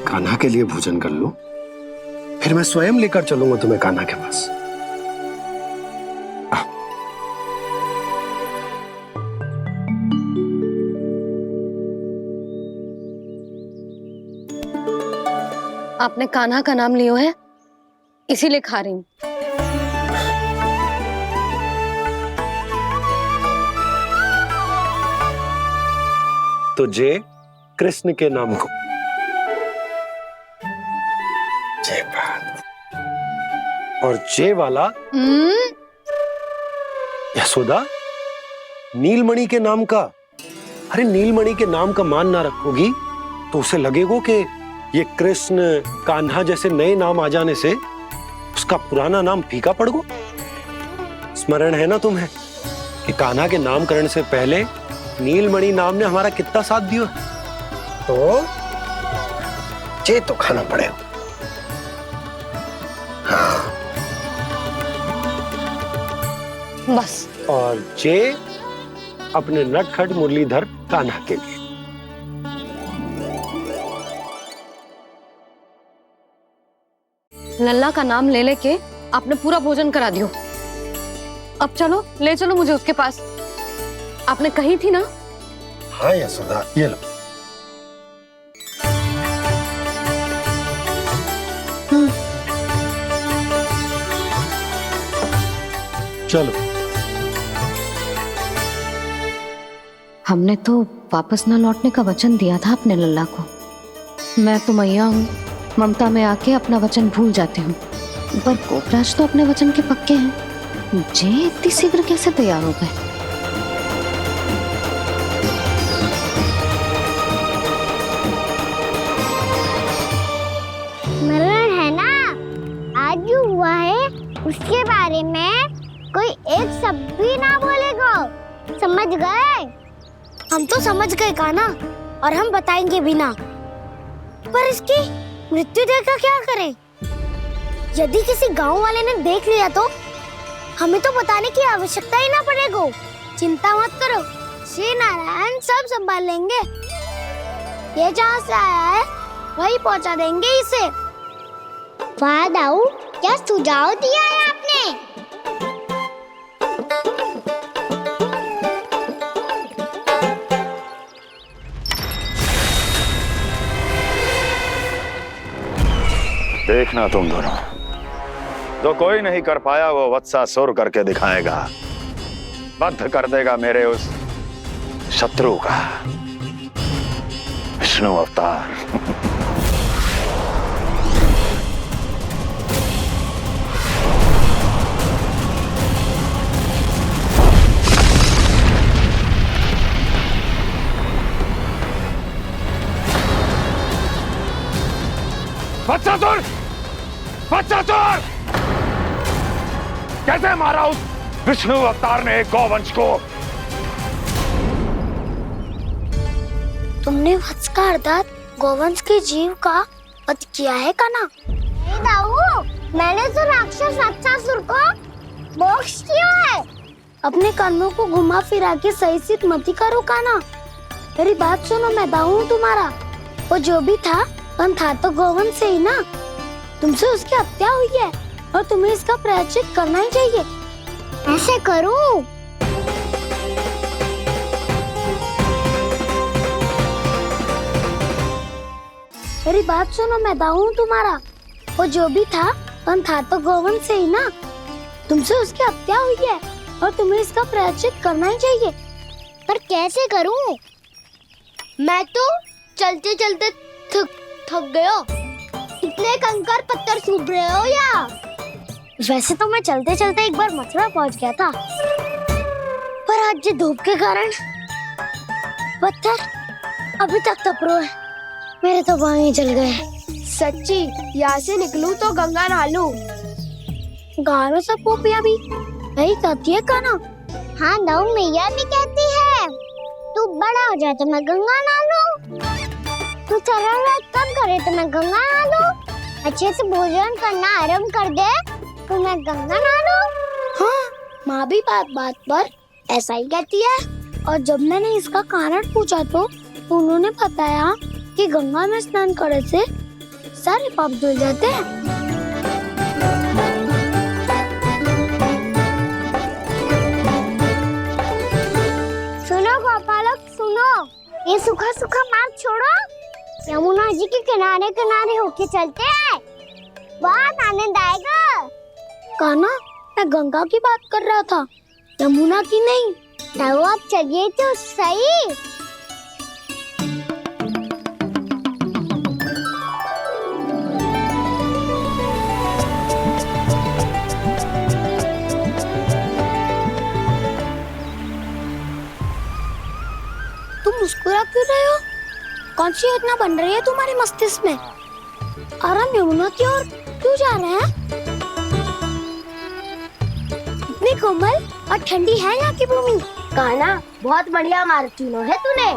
Speaker 4: कान्हा के लिए भोजन कर लो, फिर मैं स्वयं लेकर चलूंगा तुम्हें कान्हा के पास।
Speaker 2: आपने कान्हा का नाम लियो है, इसीलिए खा रही हूँ।
Speaker 4: तो जय कृष्ण के नाम को। जय बात। और जय वाला यशोदा, नीलमणि के नाम का। अरे नीलमणि के नाम का मान ना रखोगी तो उसे लगेगा कि ये कृष्ण कान्हा जैसे नए नाम आ जाने से उसका पुराना नाम फीका पड़ गो। स्मरण है ना तुम्हें कि कान्हा के नामकरण से पहले नीलमणि नाम ने हमारा कितना साथ दिया? तो जे तो खाना पड़ेगा। हाँ।
Speaker 2: बस।
Speaker 4: और जे अपने नटखट मुरलीधर कान्हा के लिए।
Speaker 2: लल्ला का नाम ले लेके आपने पूरा भोजन करा दियो। अब चलो, ले चलो मुझे उसके पास। आपने कही थी ना?
Speaker 4: हाँ यशोदा, ये लो। चलो।
Speaker 2: हमने तो वापस ना लौटने का वचन दिया था अपने लल्ला को। मैं तो मैया हूँ, ममता में आके अपना वचन भूल जाती हूँ, पर गोपराज तो अपने वचन के पक्के हैं। जे इतनी शीघ्र कैसे तैयार हो गए?
Speaker 1: मरण है ना, आज जो हुआ है उसके बारे में कोई एक शब्द भी ना बोलेगा, समझ गए? हम तो समझ गए कान्हा, और हम बताएंगे भी ना। पर इसकी मृत्यु देखकर क्या करें? यदि किसी गांव वाले ने देख लिया तो हमें तो बताने की आवश्यकता ही ना पड़ेगा। चिंता मत करो, श्री नारायण सब संभाल लेंगे। ये जहाँ से आया है वही पहुँचा देंगे इसे। वाह दाऊ, क्या सुझाव दिया है आपने?
Speaker 9: देखना तुम दोनों, जो कोई नहीं कर पाया वो वत्सासुर करके दिखाएगा, बद्ध कर देगा मेरे उस शत्रु का विष्णु अवतार। वत्सासुर! वत्सासुर! कैसे मारा उस विष्णु अवतार ने गौवंश को?
Speaker 1: तुमने वत्स का अर्थात गोवंश के जीव का वध किया है कान्हा? नहीं दाऊ, मैंने तो राक्षस वत्सासुर को मोक्ष किया है। अपने कर्मों को घुमा फिरा के सही सिद्ध मत करो कान्हा। मेरी बात सुनो, मैं दाऊ हूँ तुम्हारा। वो जो भी था पर था तो गोवंश से ही ना। तुमसे उसकी हत्या हुई है और तुम्हें इसका प्रायश्चित करना ही चाहिए। ऐसे करूं? मेरी बात सुनो, मैं दाऊ हूँ तुम्हारा। वो जो भी था पर था तो गोवंश से ही ना। तुमसे उसकी हत्या हुई है और तुम्हें इसका प्रायश्चित करना ही चाहिए। पर कैसे करूं? मैं तो चलते चलते थक गया। इतने कंकर पत्थर सूख रहे हो या? वैसे तो मैं चलते चलते एक बार मथुरा पहुंच गया था, पर आज ये धूप के कारण पत्थर अभी तक तप रहे हैं। मेरे तो बाएं ही जल गए।
Speaker 8: सच्ची, यहाँ से निकलूं तो गंगा नहा लूं।
Speaker 1: गारो सब पोपिया भी यही कहती है कान्हा। हाँ दाऊ मैया भी कहती है, तू बड़ा हो जाए तो मैं गंगा नहा लूं, तू चरण व्रत कम करे तो मैं गंगा नहा लूं, अच्छे से भोजन करना आरंभ कर दे तो मैं गंगा नहा लूं। हाँ, माँ भी बात बात पर ऐसा ही कहती है। और जब मैंने इसका कारण पूछा तो उन्होंने बताया कि गंगा में स्नान करने से सारे पाप धुल जाते हैं। सुनो गोपालक सुनो, ये सूखा सूखा मार्ग छोड़ो, यमुना जी के किनारे किनारे होके चलते हैं, बहुत आनंद आएगा। कान्हा, मैं गंगा की बात कर रहा था, यमुना की नहीं। तो आप चलिए तो सही। मुस्कुरा क्यों रहे हो? कौन सी योजना बन रही है तुम्हारे मस्तिष्क में? और हम यमुना की ओर क्यों जा रहे हैं? इतनी कोमल और ठंडी है यहाँ की भूमि। कान्हा, बहुत बढ़िया मार्ग चुना है तूने।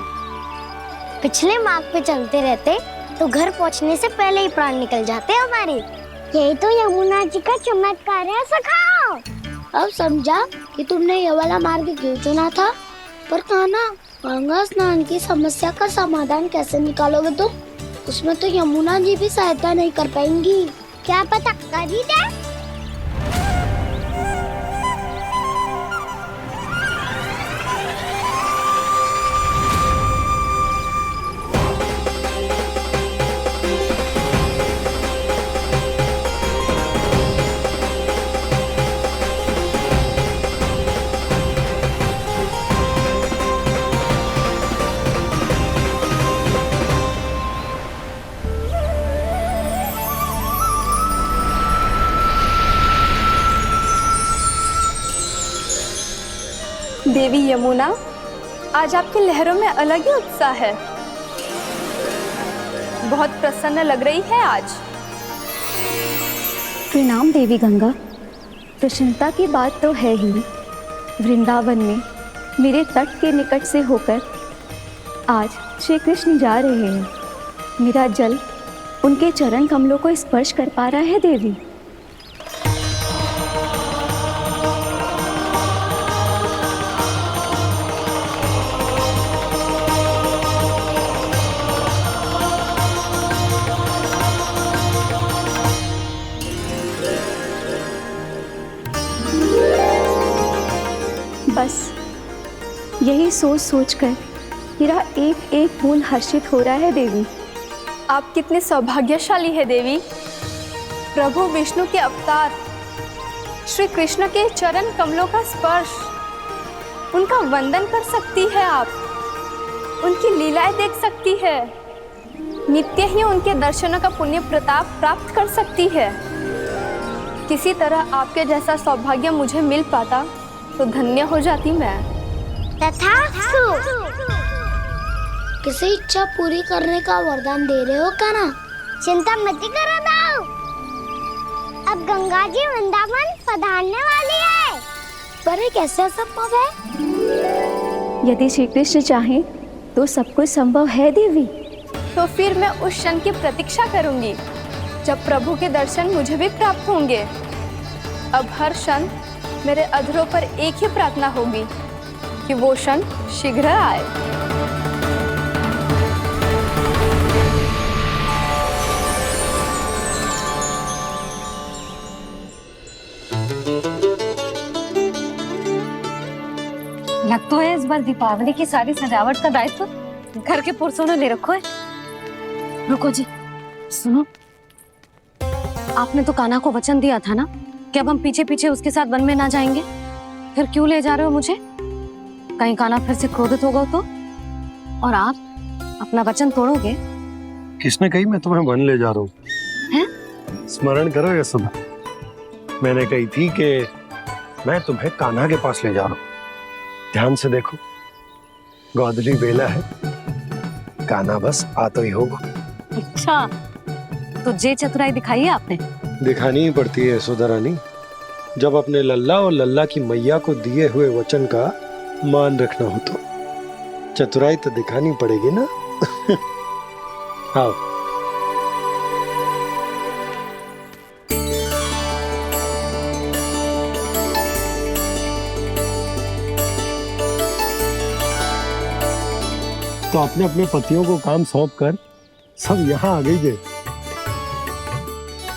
Speaker 1: पिछले मार्ग पे चलते रहते तो घर पहुँचने से पहले ही प्राण निकल जाते हमारे। यही तो यमुना जी का चमत्कार है सखाओ। अब समझा कि तुमने ये वाला मार्ग क्यों चुना था। पर कान्हा, गंगा स्नान की समस्या का समाधान कैसे निकालोगे तुम? उसमें तो यमुना जी भी सहायता नहीं कर पाएंगी। क्या पता कर ही दे।
Speaker 11: देवी यमुना, आज आपकी लहरों में अलग ही उत्साह है। बहुत प्रसन्न लग रही है आज।
Speaker 2: प्रणाम देवी गंगा। प्रसन्नता की बात तो है ही। वृंदावन में मेरे तट के निकट से होकर आज श्री कृष्ण जा रहे हैं। मेरा जल उनके चरण कमलों को स्पर्श कर पा रहा है देवी। बस यही सोच सोचकर मेरा एक एक बूंद हर्षित हो रहा है देवी।
Speaker 11: आप कितने सौभाग्यशाली है देवी। प्रभु विष्णु के अवतार श्री कृष्ण के चरण कमलों का स्पर्श, उनका वंदन कर सकती है आप, उनकी लीलाएं देख सकती है, नित्य ही उनके दर्शनों का पुण्य प्रताप प्राप्त कर सकती है। किसी तरह आपके जैसा सौभाग्य मुझे मिल पाता तो धन्य हो जाती मैं।
Speaker 1: तथास्तु। किसी इच्छा पूरी करने का वरदान दे रहे हो कान्हा? चिंता मत करो दाऊ, अब गंगा जी वृंदावन पधारने वाली है। पर ये कैसे संभव है?
Speaker 11: यदि श्री कृष्ण चाहें तो सब कुछ संभव है देवी।
Speaker 13: तो फिर मैं उस क्षण की प्रतीक्षा करूंगी जब प्रभु के दर्शन मुझे भी प्राप्त होंगे। अब हर क्षण मेरे अधरों पर एक ही प्रार्थना होगी कि वो क्षण शीघ्र आए।
Speaker 2: लग तो है इस बार दीपावली की सारी सजावट का दायित्व घर के पुरुषों ने ले रखो है। रुको जी, सुनो, आपने तो कान्हा को वचन दिया था ना कि अब हम पीछे पीछे उसके साथ वन में ना जाएंगे, फिर क्यों ले जा रहे हो मुझे? कहीं कान्हा फिर से क्रोधित होगा तो? और आप अपना वचन तोड़ोगे?
Speaker 4: किसने कही मैं तुम्हें वन ले जा रहा हूँ? स्मरण करो यशोदा, मैंने कही थी कि मैं तुम्हें कान्हा के पास ले जा रहा हूँ। ध्यान से देखो, गोदली बेला है, कान्हा बस आ तो ही होगा।
Speaker 2: अच्छा, तो जे चतुराई दिखाई है आपने?
Speaker 4: दिखानी ही पड़ती है यशोदा रानी, जब अपने लल्ला और लल्ला की मैया को दिए हुए वचन का मान रखना हो तो चतुराई तो दिखानी पड़ेगी ना। आओ। तो अपने अपने पतियों को काम सौंप कर सब यहाँ आ गई है।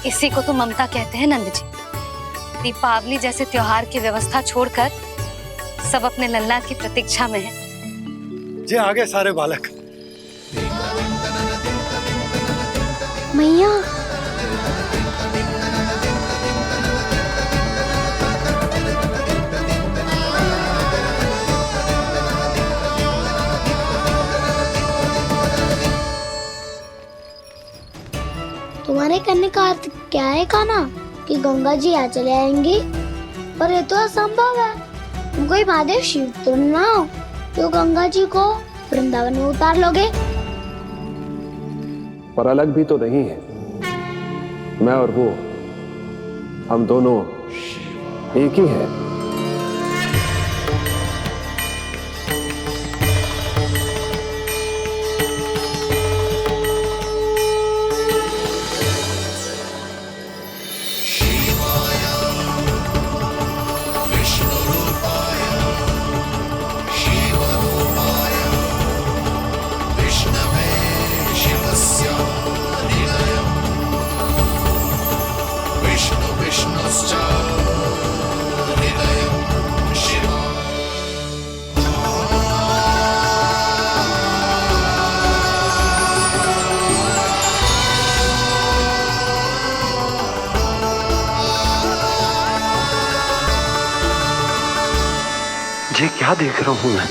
Speaker 2: इसी को तो ममता कहते हैं नंद जी। दीपावली जैसे त्योहार की व्यवस्था छोड़कर सब अपने लल्ला की प्रतीक्षा में हैं।
Speaker 4: जे आगे सारे बालक।
Speaker 1: मैया, तुम्हारे करने का अर्थ क्या है कान्हा? कि गंगा जी यहाँ चले आएंगी? पर ये तो असंभव है। तुम कोई महादेव शिव तो ना हो तो गंगा जी को वृंदावन में उतार लोगे?
Speaker 14: पर अलग भी तो नहीं है। मैं और वो, हम दोनों एक ही हैं।
Speaker 4: ये क्या देख रहा हूँ मैं?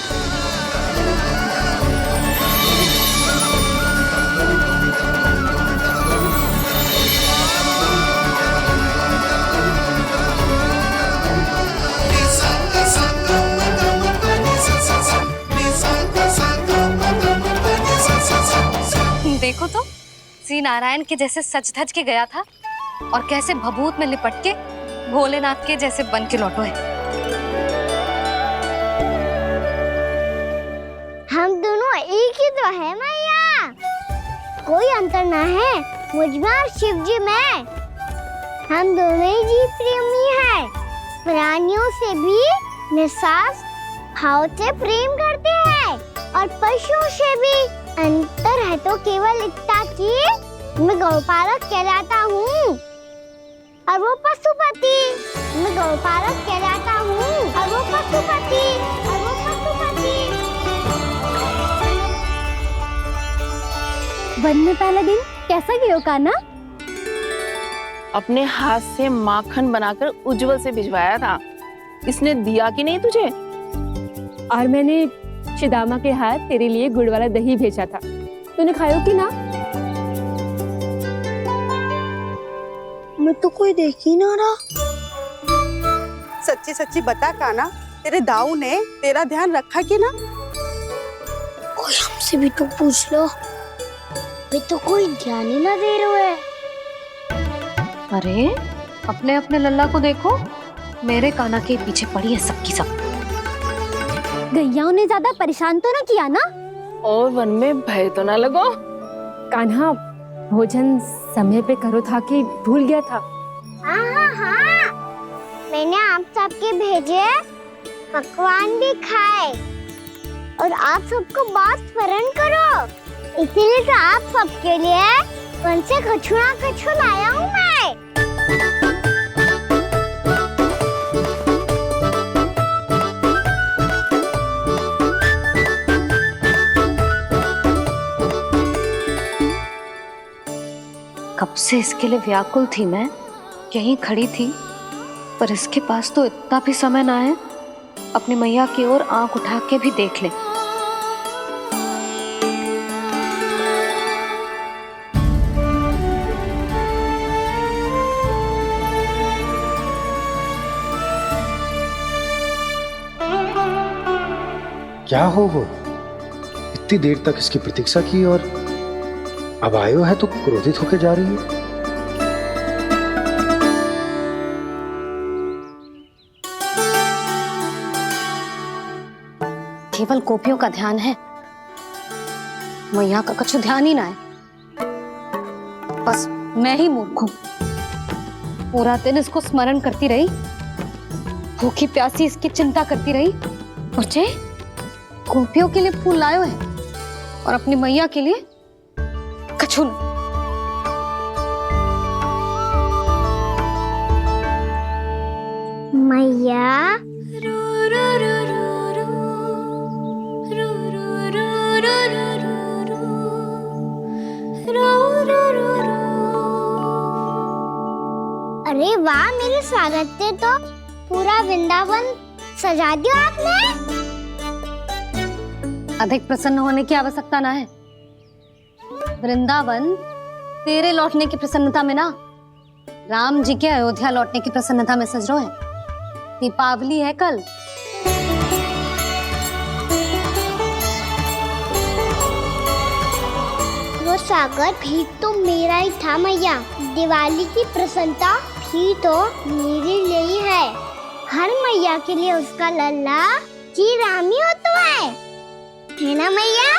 Speaker 2: देखो तो, श्री नारायण के जैसे सज धज के गया था और कैसे भभूत में लिपट के भोलेनाथ के जैसे बन के लौटो है।
Speaker 1: हम दोनों एक ही तो है मैया, कोई अंतर ना है मुझ में और शिव जी में। हम दोनों ही जीव प्रेमी हैं, प्राणियों से भी निस्वार्थ भाव से प्रेम करते हैं और पशुओं से भी। अंतर है तो केवल इतना कि मैं गौपालक कहलाता हूँ और वो पशुपति। मैं गौपालक कहलाता हूँ और वो पशुपति।
Speaker 13: वन में पहला दिन कैसा गया कान्हा?
Speaker 8: अपने हाथ से माखन बनाकर उज्जवल से भिजवाया था। इसने दिया कि नहीं तुझे?
Speaker 13: और मैंने शिदामा के हाथ तेरे लिए गुड़ वाला दही भेजा था, तूने खाया कि ना?
Speaker 1: मैं तो कोई देख ही ना रहा।
Speaker 15: सच्ची सच्ची बता कान्हा, तेरे दाऊ ने तेरा ध्यान रखा कि ना?
Speaker 1: कोई हमसे भी तो पूछ लो। पे तो कोई ध्यान ही ना दे रहा है।
Speaker 2: अरे अपने अपने लल्ला को देखो, मेरे कान्हा के पीछे पड़ी है सबकी सब।
Speaker 1: गैयाओं ने ज्यादा परेशान तो ना किया ना?
Speaker 8: और वन में भय तो ना लगो।
Speaker 13: कान्हा भोजन समय पे करो था कि भूल गया था?
Speaker 1: हाँ, मैंने आप सबके भेजे पकवान भी खाए और आप सबको बात स्मरण करो, इसीलिए तो आप सबके लिए वन से कछु लाया हूँ मैं।
Speaker 2: कब से इसके लिए व्याकुल थी मैं, यहीं खड़ी थी, पर इसके पास तो इतना भी समय ना है अपनी मैया की ओर आंख उठा के भी देख ले।
Speaker 4: क्या हो वो? इतनी देर तक इसकी प्रतीक्षा की और अब आयो है तो क्रोधित होकर जा रही है।
Speaker 2: केवल गोपियों का ध्यान है, मैया का कुछ ध्यान ही ना है। बस मैं ही मूर्ख हूं, पूरा दिन इसको स्मरण करती रही, भूखी प्यासी इसकी चिंता करती रही। मुझे गोपियों के लिए फूल लायो है और अपनी मैया के लिए कछु नहीं।
Speaker 1: मैया अरे वाह, मेरे स्वागत से तो पूरा वृंदावन सजा दिया आपने।
Speaker 2: अधिक प्रसन्न होने की आवश्यकता ना है। वृंदावन तेरे लौटने की प्रसन्नता में ना, राम जी के अयोध्या लौटने की प्रसन्नता में सज रहे हैं। दीपावली है कल।
Speaker 1: वो स्वागत भी तो मेरा ही था मैया। दिवाली की प्रसन्नता भी तो मेरे लिए ही है। हर मैया के लिए उसका लल्ला जी राम ही होता है ना मैया?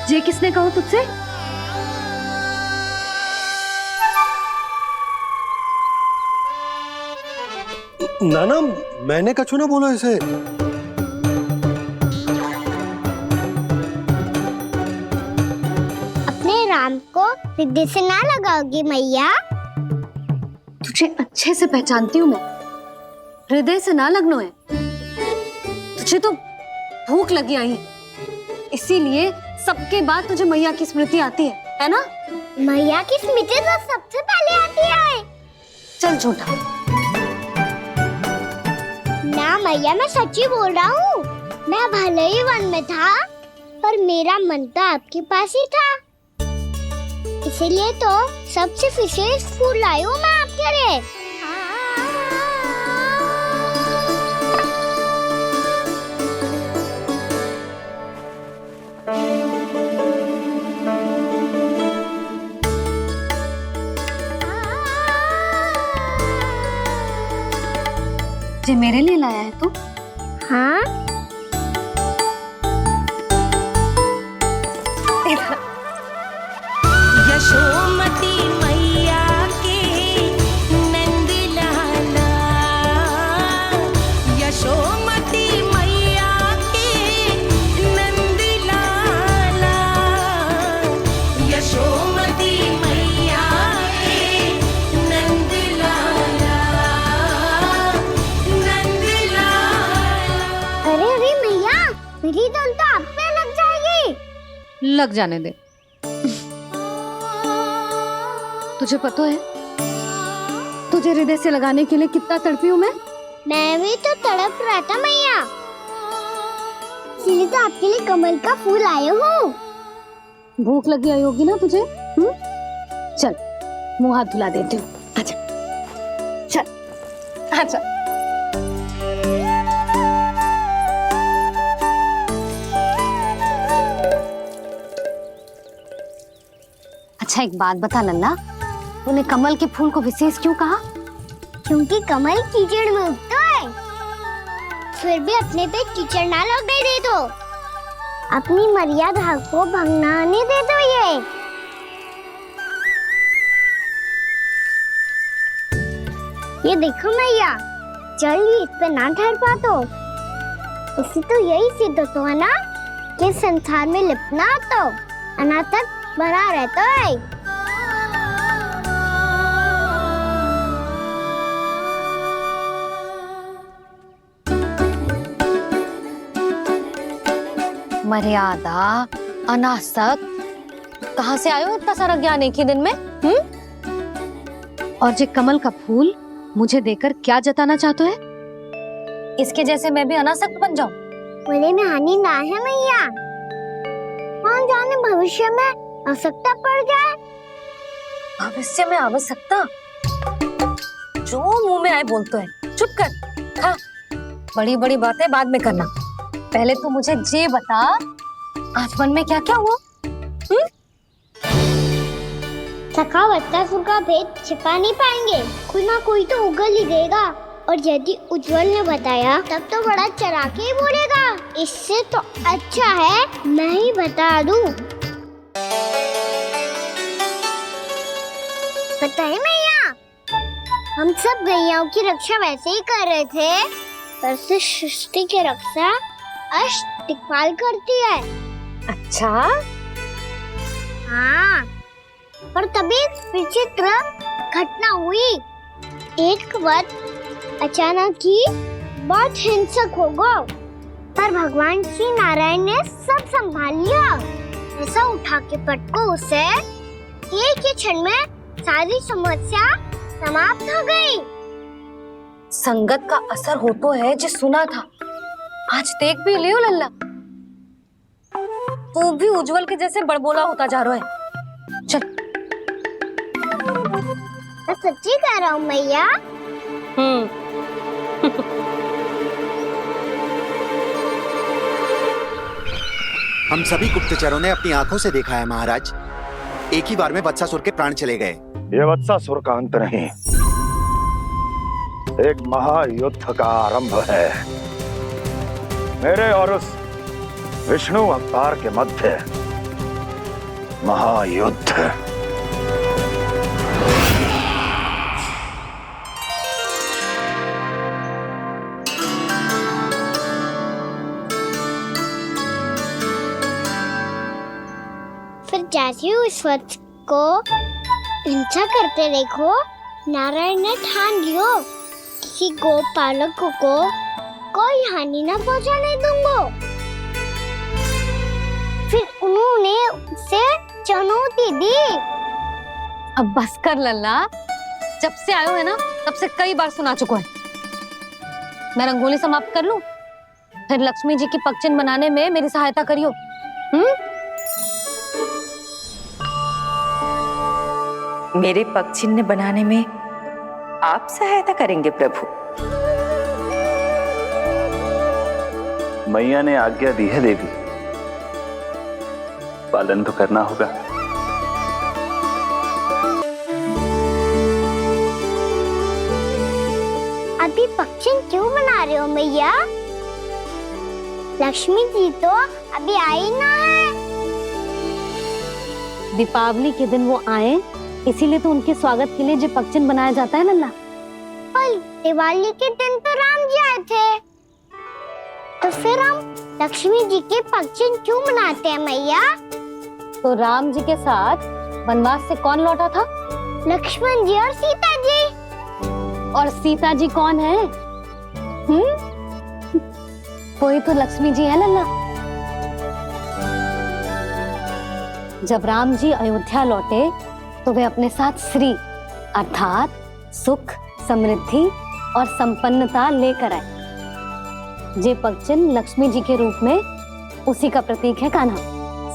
Speaker 2: ये किसने कहा तुझसे?
Speaker 4: नाना, मैंने कछु ना बोला इसे।
Speaker 1: अपने राम को हृदय से ना लगाओगी मैया?
Speaker 2: तुझे अच्छे से पहचानती हूँ मैं, हृदय से ना लगनो है। तुझे तो भूख लगी आई, इसीलिए सबके बाद तुझे मैया की स्मृति आती है ना?
Speaker 1: मैया की स्मृति तो सबसे पहले आती है।
Speaker 2: चल झूठा।
Speaker 1: ना मैया, मैं सच्ची बोल रहा हूँ। मैं भले ही वन में था, पर मेरा मन तो आपके पास ही था। इसीलिए तो सबसे विशेष फूल लाई हूँ मैं आपके लिए।
Speaker 2: ये मेरे लिए लाया है तू?
Speaker 1: हाँ।
Speaker 6: यशोमती मैया के नंद लाला, यशोमती मैया के नंद लाला, यशोमती मैया के नंद लाला, नंद लाला।
Speaker 1: अरे मैया, मेरी धुन तो आप पे लग जाएगी।
Speaker 2: लग जाने दे। तुझे पता है तुझे हृदय से लगाने के लिए कितना तड़पी हूँ मैं?
Speaker 1: मैं भी तो तड़प रहा था मैया, इसलिए तो आपके लिए कमल का फूल आया हूँ।
Speaker 2: भूख लगी आई होगी ना तुझे? चल मुंह हाथ धुला देती हूँ। आजा, चल आजा। अच्छा एक बात बता लल्ला, तूने कमल के फूल को विशेष क्यों कहा?
Speaker 1: क्योंकि कमल कीचड़ में उगता है, फिर भी अपने पे कीचड़ ना लगने दे दो, अपनी मर्यादा को भंगना नहीं दे दो। ये देखो मैया, जल भी इस पे ना ठहर पातो, इससे तो यही सिद्ध होता है ना कि संसार में लिपना तो अनाथ तक बना रहता है।
Speaker 2: मर्यादा, अनासक, कहाँ से आयो इतना सारा ज्ञान एक ही दिन में? और जे कमल का फूल मुझे देकर क्या जताना चाहते है? इसके जैसे मैं भी अनासक्त बन जाऊं?
Speaker 1: बोले में हानि ना है मैया, कौन जाने भविष्य में आवश्यकता पड़ जाए।
Speaker 2: भविष्य में आवश्यकता? जो मुंह में आए बोलते हैं, चुप कर। हाँ, बड़ी बड़ी बातें बाद में करना, पहले तो मुझे ये बता आज वन में क्या क्या हुआ?
Speaker 1: सखा वत्सासुर का भेद छिपा नहीं पाएंगे, कोई ना कोई तो उगल ही देगा, और यदि उज्जवल ने बताया तब तो बड़ा चढ़ा के ही बोलेगा। इससे तो अच्छा है मैं ही बता दूं। पता है मैया, हम सब गैयाओं की रक्षा वैसे ही कर रहे थे, पर से सृष्टि की रक्षा अष्ट दिक्पाल करती है।
Speaker 2: अच्छा?
Speaker 1: हाँ, पर तभी विचित्र घटना हुई। एक वक्त अचानक ही बहुत हिंसक हो गया, पर भगवान श्री नारायण ने सब संभाल लिया। ऐसा उठा के पटको उसे, एक ही क्षण में सारी समस्या समाप्त हो गई।
Speaker 2: संगत का असर हो तो है जो सुना था, आज देख भी लियो लल्ला, तू भी उज्जवल के जैसे बड़बोला होता जा रहा है। चल।
Speaker 1: मैं सच्ची कह रहा हूँ मैया।
Speaker 16: हम सभी गुप्तचरों ने अपनी आंखों से देखा है महाराज, एक ही बार में वत्सासुर के प्राण चले गए।
Speaker 9: ये वत्सासुर का अंत नहीं, एक महायुद्ध का आरंभ है। मेरे और उस विष्णु अवतार के मध्य महायुद्ध।
Speaker 1: फिर जैसे ही उस वत्स को हिंसा करते देखो, नारायण ने ठान लियो किसी गोपालक को कोई हानि न पहुंचाने दूंगा। फिर उन्होंने उसे चुनौती दी।
Speaker 2: अब बस कर लल्ला, जब से आयो है ना तब से कई बार सुना चुका है। मैं रंगोली समाप्त कर लूं, फिर लक्ष्मी जी की पगचिन बनाने में मेरी सहायता करियो।
Speaker 11: मेरे पगचिन्ह बनाने में आप सहायता करेंगे प्रभु?
Speaker 12: मैया ने आज्ञा दी है देवी, पालन तो करना होगा।
Speaker 1: अभी पगचिन क्यों बना रहे हो मैया? लक्ष्मी जी तो अभी आई ना है।
Speaker 2: दीपावली के दिन वो आए, इसीलिए तो उनके स्वागत के लिए जो पगचिन बनाया जाता है लल्ला।
Speaker 1: पर दिवाली के दिन तो राम जी आए थे, तो फिर हम लक्ष्मी जी के पगचिन क्यों मनाते हैं मैया?
Speaker 2: तो राम जी के साथ वनवास से कौन लौटा था?
Speaker 1: लक्ष्मण जी और सीता जी।
Speaker 2: और सीता जी कौन है? कोई तो लक्ष्मी जी है लल्ला। जब राम जी अयोध्या लौटे तो वे अपने साथ श्री अर्थात सुख, समृद्धि और संपन्नता लेकर आए। जे पगचिन लक्ष्मी जी के रूप में उसी का प्रतीक है कान्हा।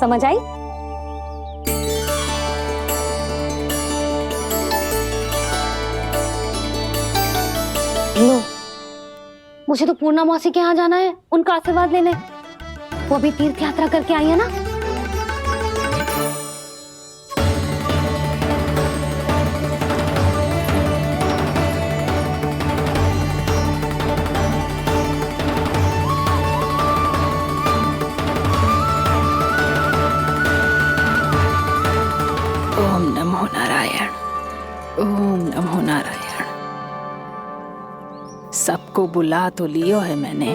Speaker 2: समझ आई? लो, मुझे तो पूर्णा मौसी के यहाँ जाना है, उनका आशीर्वाद लेने। वो अभी तीर्थ यात्रा करके आई है ना।
Speaker 8: ओम नमो नारायण। सबको बुला तो लियो है मैंने,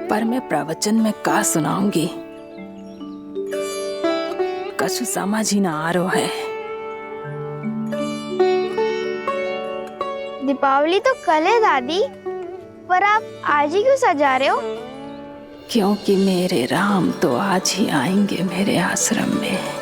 Speaker 8: पर मैं प्रवचन में का सुनाऊंगी, कछु समझ ही ना आ रहा है।
Speaker 1: दीपावली तो कल है दादी, पर आप आज ही क्यों सजा रहे हो?
Speaker 8: क्योंकि मेरे राम तो आज ही आएंगे मेरे आश्रम में।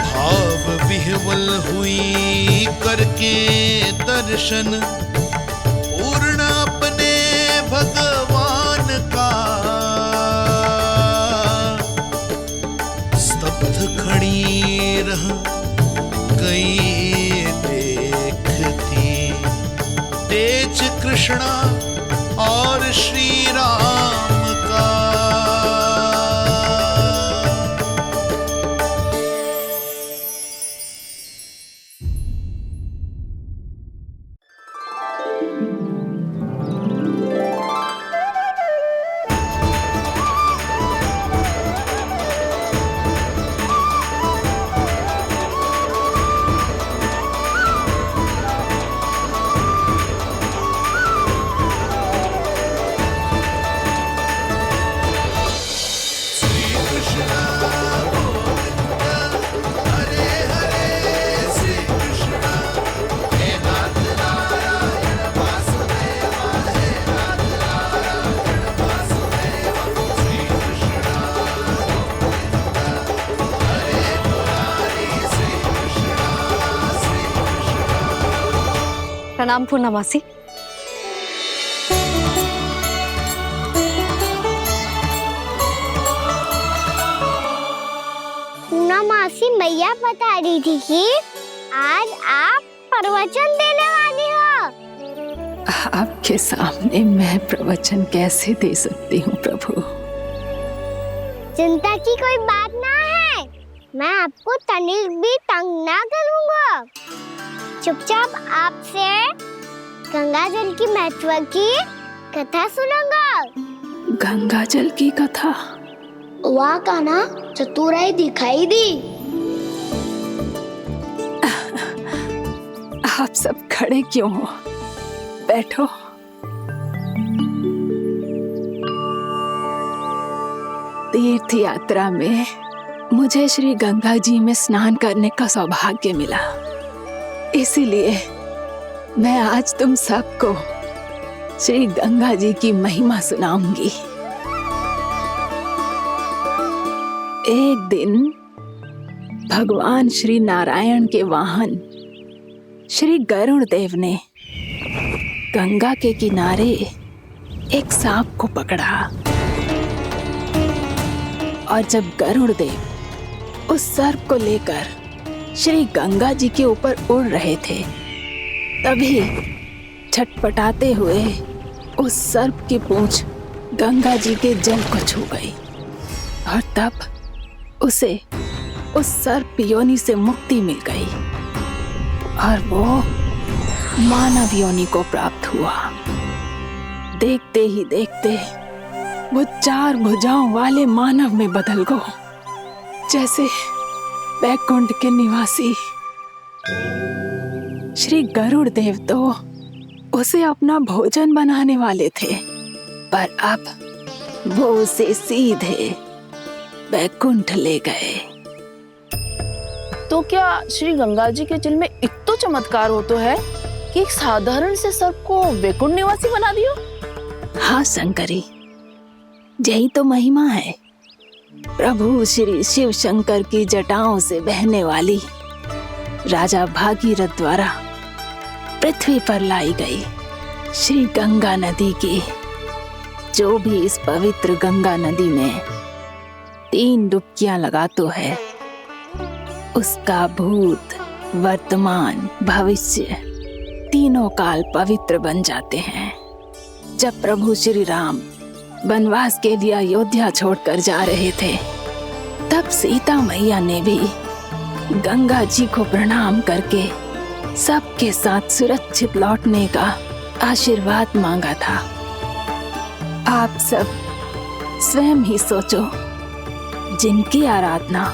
Speaker 7: भाव विह्वल हुई करके दर्शन, पूर्ण अपने भगवान का, स्तब्ध खड़ी रह गई देखती, तेज कृष्णा और श्री राम का।
Speaker 2: प्रणाम पूर्णमासी।
Speaker 1: पूर्णमासी मैया बता रही थी कि आज आप प्रवचन देने वाली हो।
Speaker 8: आपके सामने मैं प्रवचन कैसे दे सकती हूँ प्रभु?
Speaker 1: चिंता की कोई बात ना है, मैं आपको तनिक भी तंग ना करूँगा। चुपचाप आपसे गंगा जल की महत्व की कथा सुनूंगा।
Speaker 8: गंगा जल की कथा?
Speaker 1: वाह कान्हा, चतुराई दिखाई दी।
Speaker 8: आप सब खड़े क्यों हो? बैठो। तीर्थ यात्रा में मुझे श्री गंगा जी में स्नान करने का सौभाग्य मिला, इसीलिए मैं आज तुम सबको श्री गंगा जी की महिमा सुनाऊंगी। एक दिन भगवान श्री नारायण के वाहन श्री गरुड़ देव ने गंगा के किनारे एक सांप को पकड़ा, और जब गरुड़ देव उस सर्प को लेकर श्री गंगा जी के ऊपर उड़ रहे थे, तभी छटपटाते हुए उस सर्प की पूंछ गंगा जी के जल को छू गई, और तब उसे उस सर्प योनि से मुक्ति मिल गई और वो मानव योनि को प्राप्त हुआ। देखते ही देखते वो 4 भुजाओं वाले मानव में बदल गया, जैसे बैकुंठ के निवासी। श्री गरुड़ देव तो उसे अपना भोजन बनाने वाले थे, पर अब वो उसे सीधे बैकुंठ ले गए। तो क्या श्री गंगा जी के जल में इतना चमत्कार हो तो है कि एक साधारण से सर्प को वैकुंठ निवासी बना दियो?
Speaker 11: हाँ शंकरी, यही तो महिमा है। प्रभु श्री शिव शंकर की जटाओं से बहने वाली राजा भागीरथ द्वारा पृथ्वी पर लाई गई श्री गंगा नदी की, जो भी इस पवित्र गंगा नदी में 3 डुबकियां लगातो है, उसका भूत, वर्तमान, भविष्य तीनों काल पवित्र बन जाते हैं। जब प्रभु श्री राम वनवास के लिए अयोध्या छोड़कर जा रहे थे, तब सीता मैया ने भी
Speaker 8: गंगा जी को प्रणाम करके सबके साथ सुरक्षित लौटने का आशीर्वाद मांगा था। आप सब स्वयं ही सोचो, जिनकी आराधना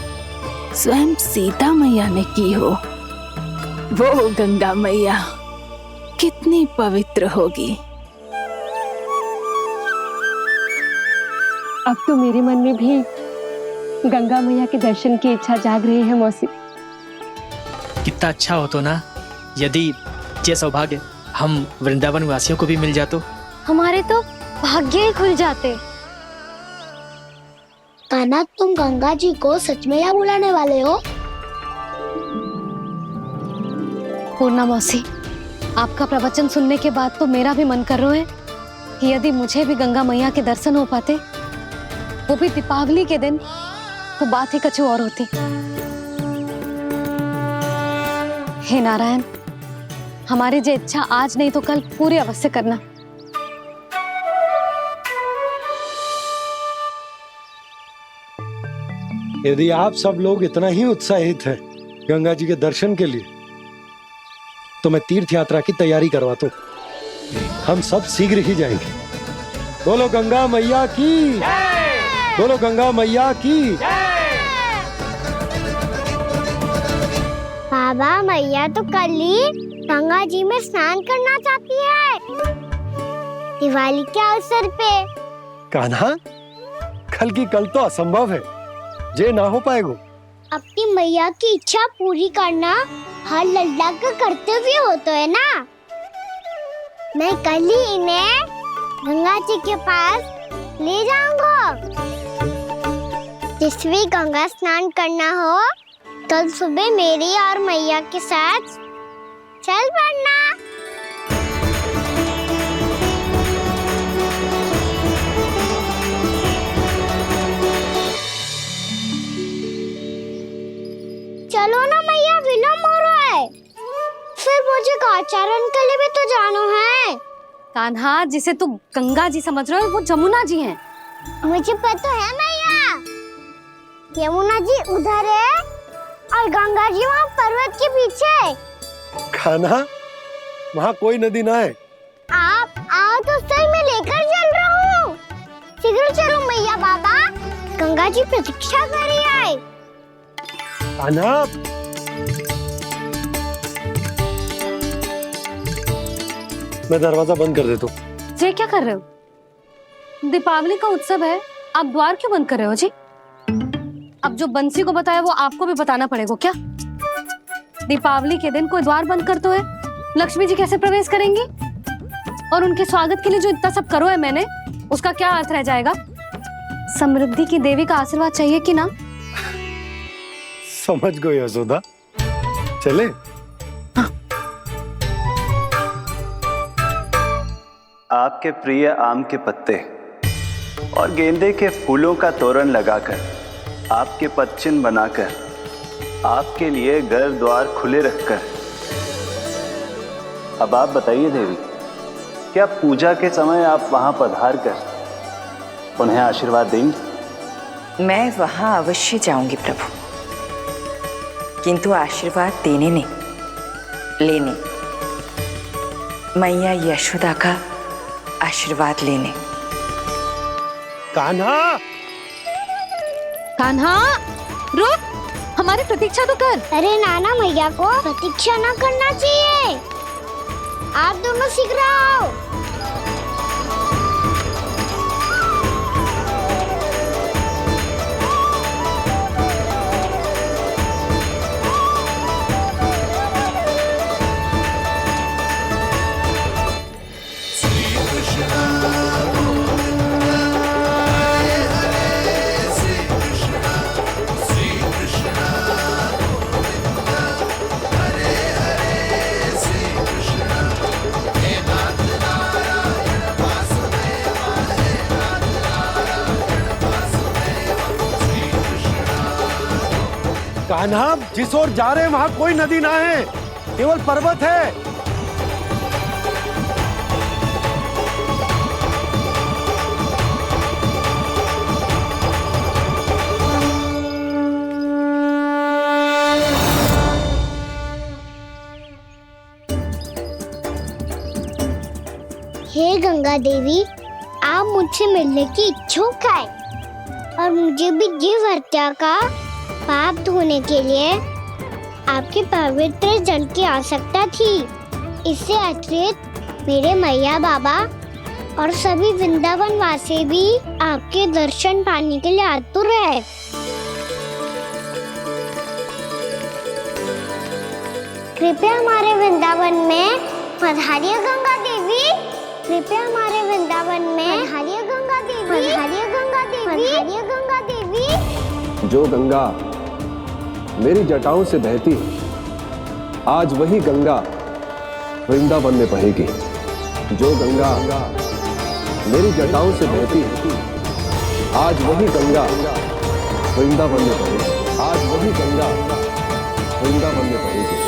Speaker 8: स्वयं सीता मैया ने की हो, वो गंगा मैया कितनी पवित्र होगी।
Speaker 17: अब तो मेरे मन में भी गंगा मैया के दर्शन की इच्छा जाग रही है मौसी।
Speaker 3: कितना अच्छा हो तो ना यदि ये सौभाग्य हम वृंदावन वासियों को भी मिल जातो।
Speaker 1: हमारे तो भाग्य ही खुल जाते। कान्हा, तुम गंगा जी को सच में यहाँ बुलाने वाले हो?
Speaker 2: पूर्णा मौसी, आपका प्रवचन सुनने के बाद तो मेरा भी मन कर रहा है कि यदि मुझे भी गंगा मैया के दर्शन हो पाते, वो भी दीपावली के दिन, तो बात ही कुछ और होती। हे नारायण, हमारी जो इच्छा आज नहीं तो कल पूरी अवश्य करना।
Speaker 4: यदि आप सब लोग इतना ही उत्साहित हैं गंगा जी के दर्शन के लिए, तो मैं तीर्थ यात्रा की तैयारी करवाता हूँ। हम सब शीघ्र ही जाएंगे। बोलो गंगा मैया की, बोलो गंगा मैया की।
Speaker 1: बाबा, मैया तो कल ही गंगा जी में स्नान करना चाहती है, दिवाली के अवसर पे।
Speaker 4: कान्हा, कल की कल तो असंभव है, जे ना हो पाएगा।
Speaker 1: अपनी मैया की इच्छा पूरी करना हर लल्ला का कर्तव्य होता है ना। मैं कल ही इन्हें गंगा जी के पास ले जाऊंगा। जिस भी गंगा स्नान करना हो, कल सुबह मेरी और मैया के साथ चल पड़ना। चलो ना मैया, विलम्ब हो रहा है। फिर मुझे आचरण के लिए भी तो जाना है।
Speaker 2: कान्हा, जिसे तू गंगा जी समझ रहे हो, वो जमुना जी हैं।
Speaker 1: मुझे पता है मैया, यमुना जी उधर है और गंगा जी वहाँ पर्वत के पीछे।
Speaker 4: कान्हा, वहाँ कोई नदी ना है।
Speaker 1: आप आओ तो सही, मैं लेकर चल रहा हूँ। शीघ्र चलो मैया। बाबा, गंगा जी प्रतीक्षा कर रही है।
Speaker 4: कान्हा, मैं दरवाजा बंद कर देता हूँ।
Speaker 2: ये क्या कर रहे हो? दीपावली का उत्सव है, आप द्वार क्यों बंद कर रहे हो जी? अब जो बंसी को बताया वो आपको भी बताना पड़ेगा क्या? दीपावली के दिन कोई द्वार बंद कर तो है, लक्ष्मी जी कैसे प्रवेश करेंगी? और उनके स्वागत के लिए जो इतना सब करो है मैंने, उसका क्या अर्थ रह जाएगा? समृद्धि की देवी का आशीर्वाद चाहिए कि ना?
Speaker 4: समझ गई यशोदा, चले।
Speaker 12: आपके प्रिय आम के पत्ते और गेंदे के फूलों का तोरण लगाकर, आपके पदचिन्ह बनाकर, आपके लिए घर द्वार खुले रखकर, अब आप बताइए देवी, क्या पूजा के समय आप वहां पधार कर उन्हें आशीर्वाद देंगी?
Speaker 11: मैं वहां अवश्य जाऊंगी प्रभु, किंतु आशीर्वाद देने नहीं, लेने, मैया यशोदा का आशीर्वाद लेने।
Speaker 4: कान्हा,
Speaker 2: कान्हा, रुक, हमारी प्रतीक्षा तो कर।
Speaker 1: अरे नाना, मैया को प्रतीक्षा ना करना चाहिए। आप दोनों शीघ्र आओ।
Speaker 4: कान्हा, जिस ओर जा रहे हैं वहाँ कोई नदी ना है, केवल पर्वत है।
Speaker 1: गंगा देवी, आप मुझसे मिलने की इच्छुक है और मुझे भी जीव हत्या का पाप धोने के लिए आपके पवित्र जल की आवश्यकता थी। इससे अतिरिक्त मेरे मैया बाबा और सभी वृंदावन वासी भी आपके दर्शन पाने के लिए आतुर है। कृपया हमारे वृंदावन में पधारिए गंगा देवी। कृपया हमारे वृंदावन में पधारिए गंगा देवी। पधारिए गंगा देवी। पधारिए गंगा देवी।
Speaker 14: जो गंगा मेरी जटाओं से बहती है, आज वही गंगा वृंदावन में बहेगी। जो गंगा मेरी जटाओं से बहती है, आज वही गंगा वृंदावन में बहेगी। आज वही गंगा वृंदावन में बहेगी।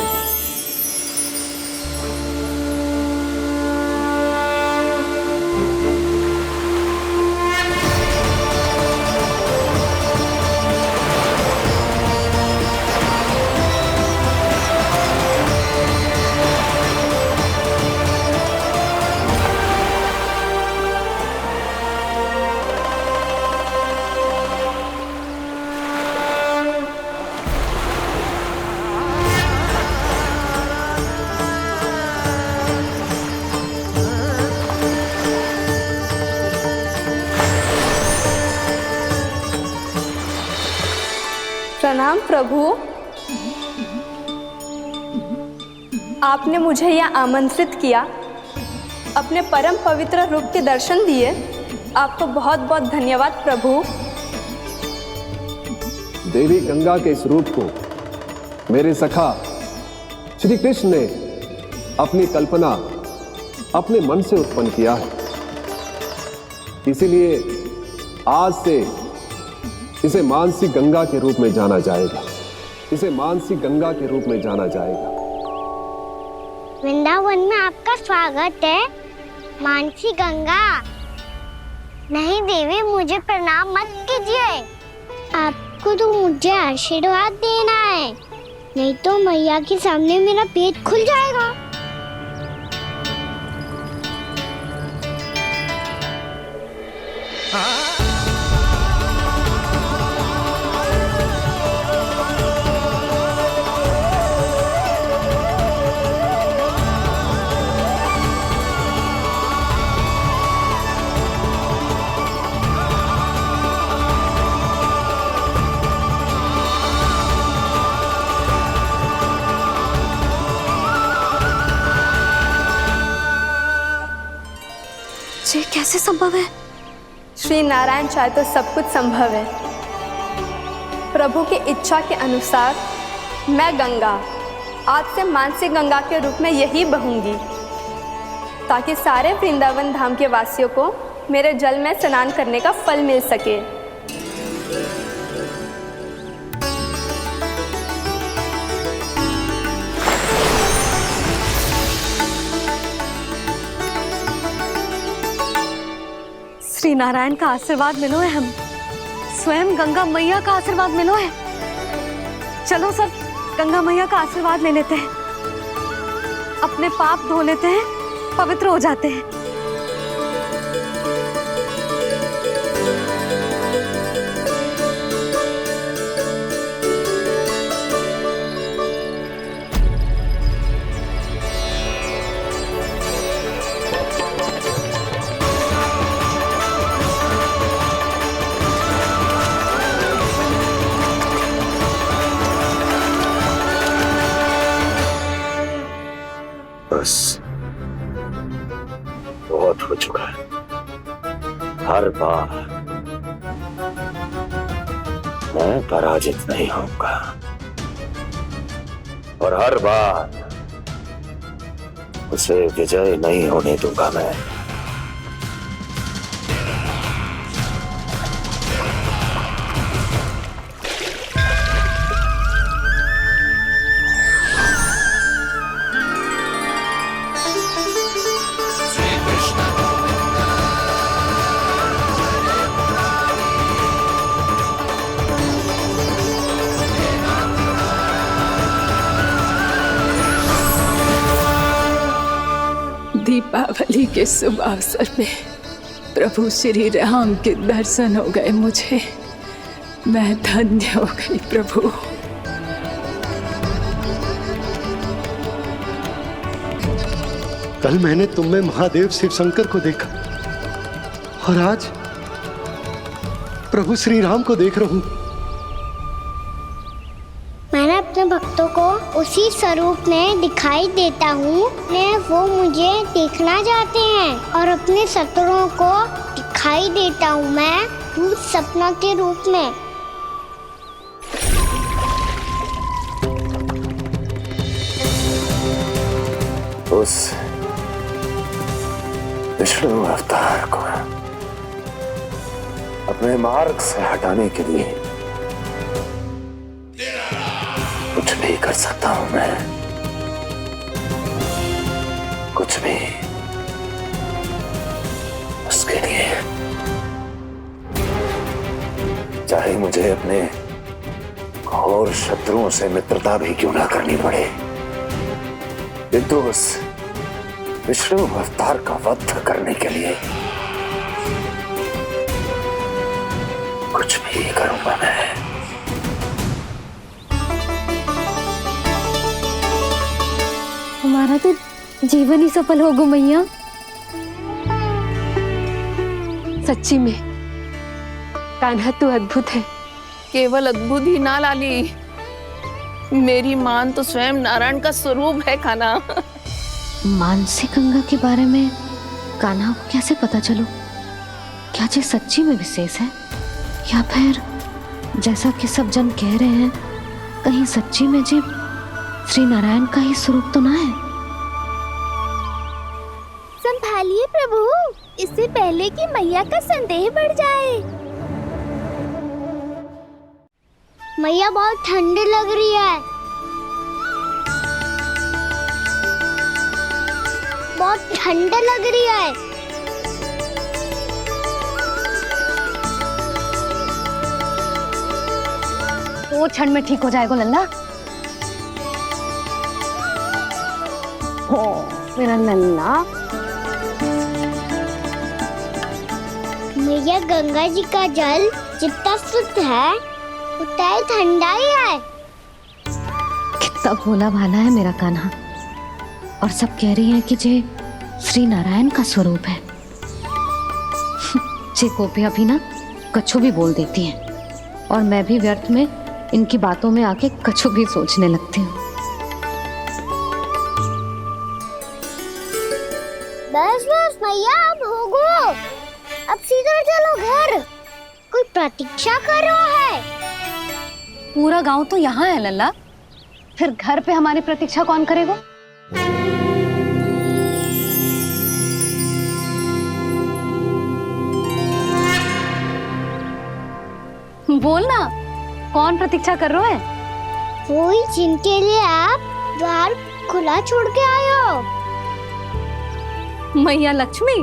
Speaker 13: प्रणाम प्रभु। आपने मुझे यह आमंत्रित किया, अपने परम पवित्र रूप के दर्शन दिए। आपको बहुत बहुत धन्यवाद प्रभु।
Speaker 14: देवी गंगा के इस रूप को मेरे सखा श्री कृष्ण ने अपनी कल्पना अपने मन से उत्पन्न किया है। इसीलिए आज से इसे मानसी गंगा के रूप में जाना जाएगा। इसे मानसी गंगा के रूप में जाना जाएगा।
Speaker 1: वृंदावन में आपका स्वागत है मानसी गंगा। नहीं देवी, मुझे प्रणाम मत कीजिए। आपको तो मुझे आशीर्वाद देना है, नहीं तो मैया के सामने मेरा पेट खुल जाएगा।
Speaker 2: ये कैसे संभव है?
Speaker 13: श्री नारायण चाहे तो सब कुछ संभव है। प्रभु की इच्छा के अनुसार मैं गंगा आज से मानसी गंगा के रूप में यही बहूंगी, ताकि सारे वृंदावन धाम के वासियों को मेरे जल में स्नान करने का फल मिल सके।
Speaker 2: श्री नारायण का आशीर्वाद मिलो है, हम स्वयं गंगा मैया का आशीर्वाद मिलो है। चलो सब गंगा मैया का आशीर्वाद ले लेते हैं, अपने पाप धो लेते हैं, पवित्र हो जाते हैं।
Speaker 18: बस बहुत हो चुका है। हर बार मैं पराजित नहीं होऊंगा और हर बार उसे विजय नहीं होने दूंगा मैं।
Speaker 8: दीपा, दीपावली के शुभ अवसर पे प्रभु श्री राम के दर्शन हो गए मुझे। मैं धन्य हो गई प्रभु।
Speaker 4: कल मैंने तुम में महादेव शिव शंकर को देखा और आज प्रभु श्री राम को देख रहा हूं।
Speaker 1: मैंने अपने भक्तों को उसी स्वरूप में दिखाई देता हूँ वो मुझे देखना चाहते हैं और अपने शत्रुओं को दिखाई देता हूँ मैं भूत सपना के रूप में।
Speaker 18: उस विष्णु अवतार को अपने मार्ग से हटाने के लिए कुछ भी कर सकता हूं मैं, कुछ भी। उसके लिए चाहे मुझे अपने घोर शत्रुओं से मित्रता भी क्यों ना करनी पड़े, किंतु उस विष्णु अवतार का वध करने के लिए कुछ भी करूंगा मैं।
Speaker 2: हमारा तो जीवन ही सफल होगा मैया।
Speaker 17: सच्ची में कान्हा तू अद्भुत है।
Speaker 19: केवल अद्भुत ही ना लाली, मेरी मान तो स्वयं नारायण का स्वरूप है कान्हा।
Speaker 2: मानसी गंगा के बारे में कान्हा को कैसे पता चलो? क्या ये सच्ची में विशेष है या फिर जैसा कि सब जन कह रहे हैं कहीं सच्ची में जी श्री नारायण का ही स्वरूप तो ना है?
Speaker 1: संभालिए प्रभु, इससे पहले कि मैया का संदेह बढ़ जाए। मैया बहुत ठंडी लग रही है, बहुत ठंडा लग रही है।
Speaker 2: तो ठंड में ठीक हो जाएगा लल्ला। हो मेरा लल्ला।
Speaker 1: मैया गंगा जी का जल जितना शुद्ध है उतना ही ठंडा ही है।
Speaker 2: कितना भोला भाला है मेरा कान्हा। और सब कह रही हैं कि जे श्री नारायण का स्वरूप है। जे गोपियां भी ना कछु भी बोल देती हैं और मैं भी व्यर्थ में इनकी बातों में आके कछु भी सोचने लगती हूँ।
Speaker 1: बस बस मैया, अब होगो, अब सीधा चलो घर। कोई प्रतीक्षा कर रहा है।
Speaker 2: पूरा गांव तो यहाँ है लल्ला, फिर घर पे हमारी प्रतीक्षा कौन करेगा? बोल ना, कौन प्रतीक्षा कर रहे हैं?
Speaker 1: वही जिनके लिए आप द्वार खुला छोड़ के आए हो।
Speaker 2: मैया लक्ष्मी।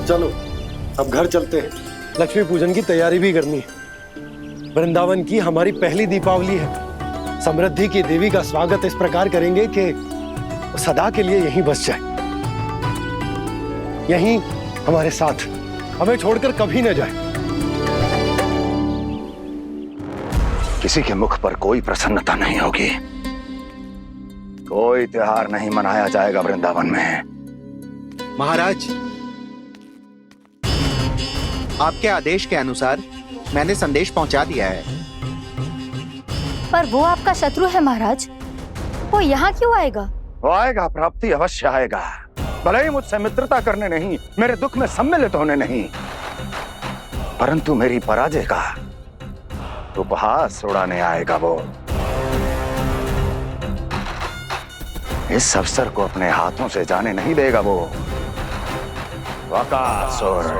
Speaker 4: चलो अब घर चलते हैं, लक्ष्मी पूजन की तैयारी भी करनी है। वृंदावन की हमारी पहली दीपावली है। समृद्धि की देवी का स्वागत इस प्रकार करेंगे कि सदा के लिए यहीं बस जाए, यहीं हमारे साथ, हमें छोड़कर कभी न जाए।
Speaker 18: किसी के मुख पर कोई प्रसन्नता नहीं होगी, कोई त्योहार नहीं मनाया जाएगा वृंदावन में।
Speaker 16: महाराज, आपके आदेश के अनुसार मैंने संदेश पहुंचा दिया है।
Speaker 13: पर वो आपका शत्रु है महाराज, वो यहाँ क्यों आएगा?
Speaker 18: वो आएगा, प्राप्ति अवश्य आएगा। भले ही मुझसे मित्रता करने नहीं, मेरे दुख में सम्मिलित होने नहीं, परंतु मेरी पराजय का उपहास उड़ाने आएगा वो। इस अवसर को अपने हाथों से जाने नहीं देगा वो बकासुर।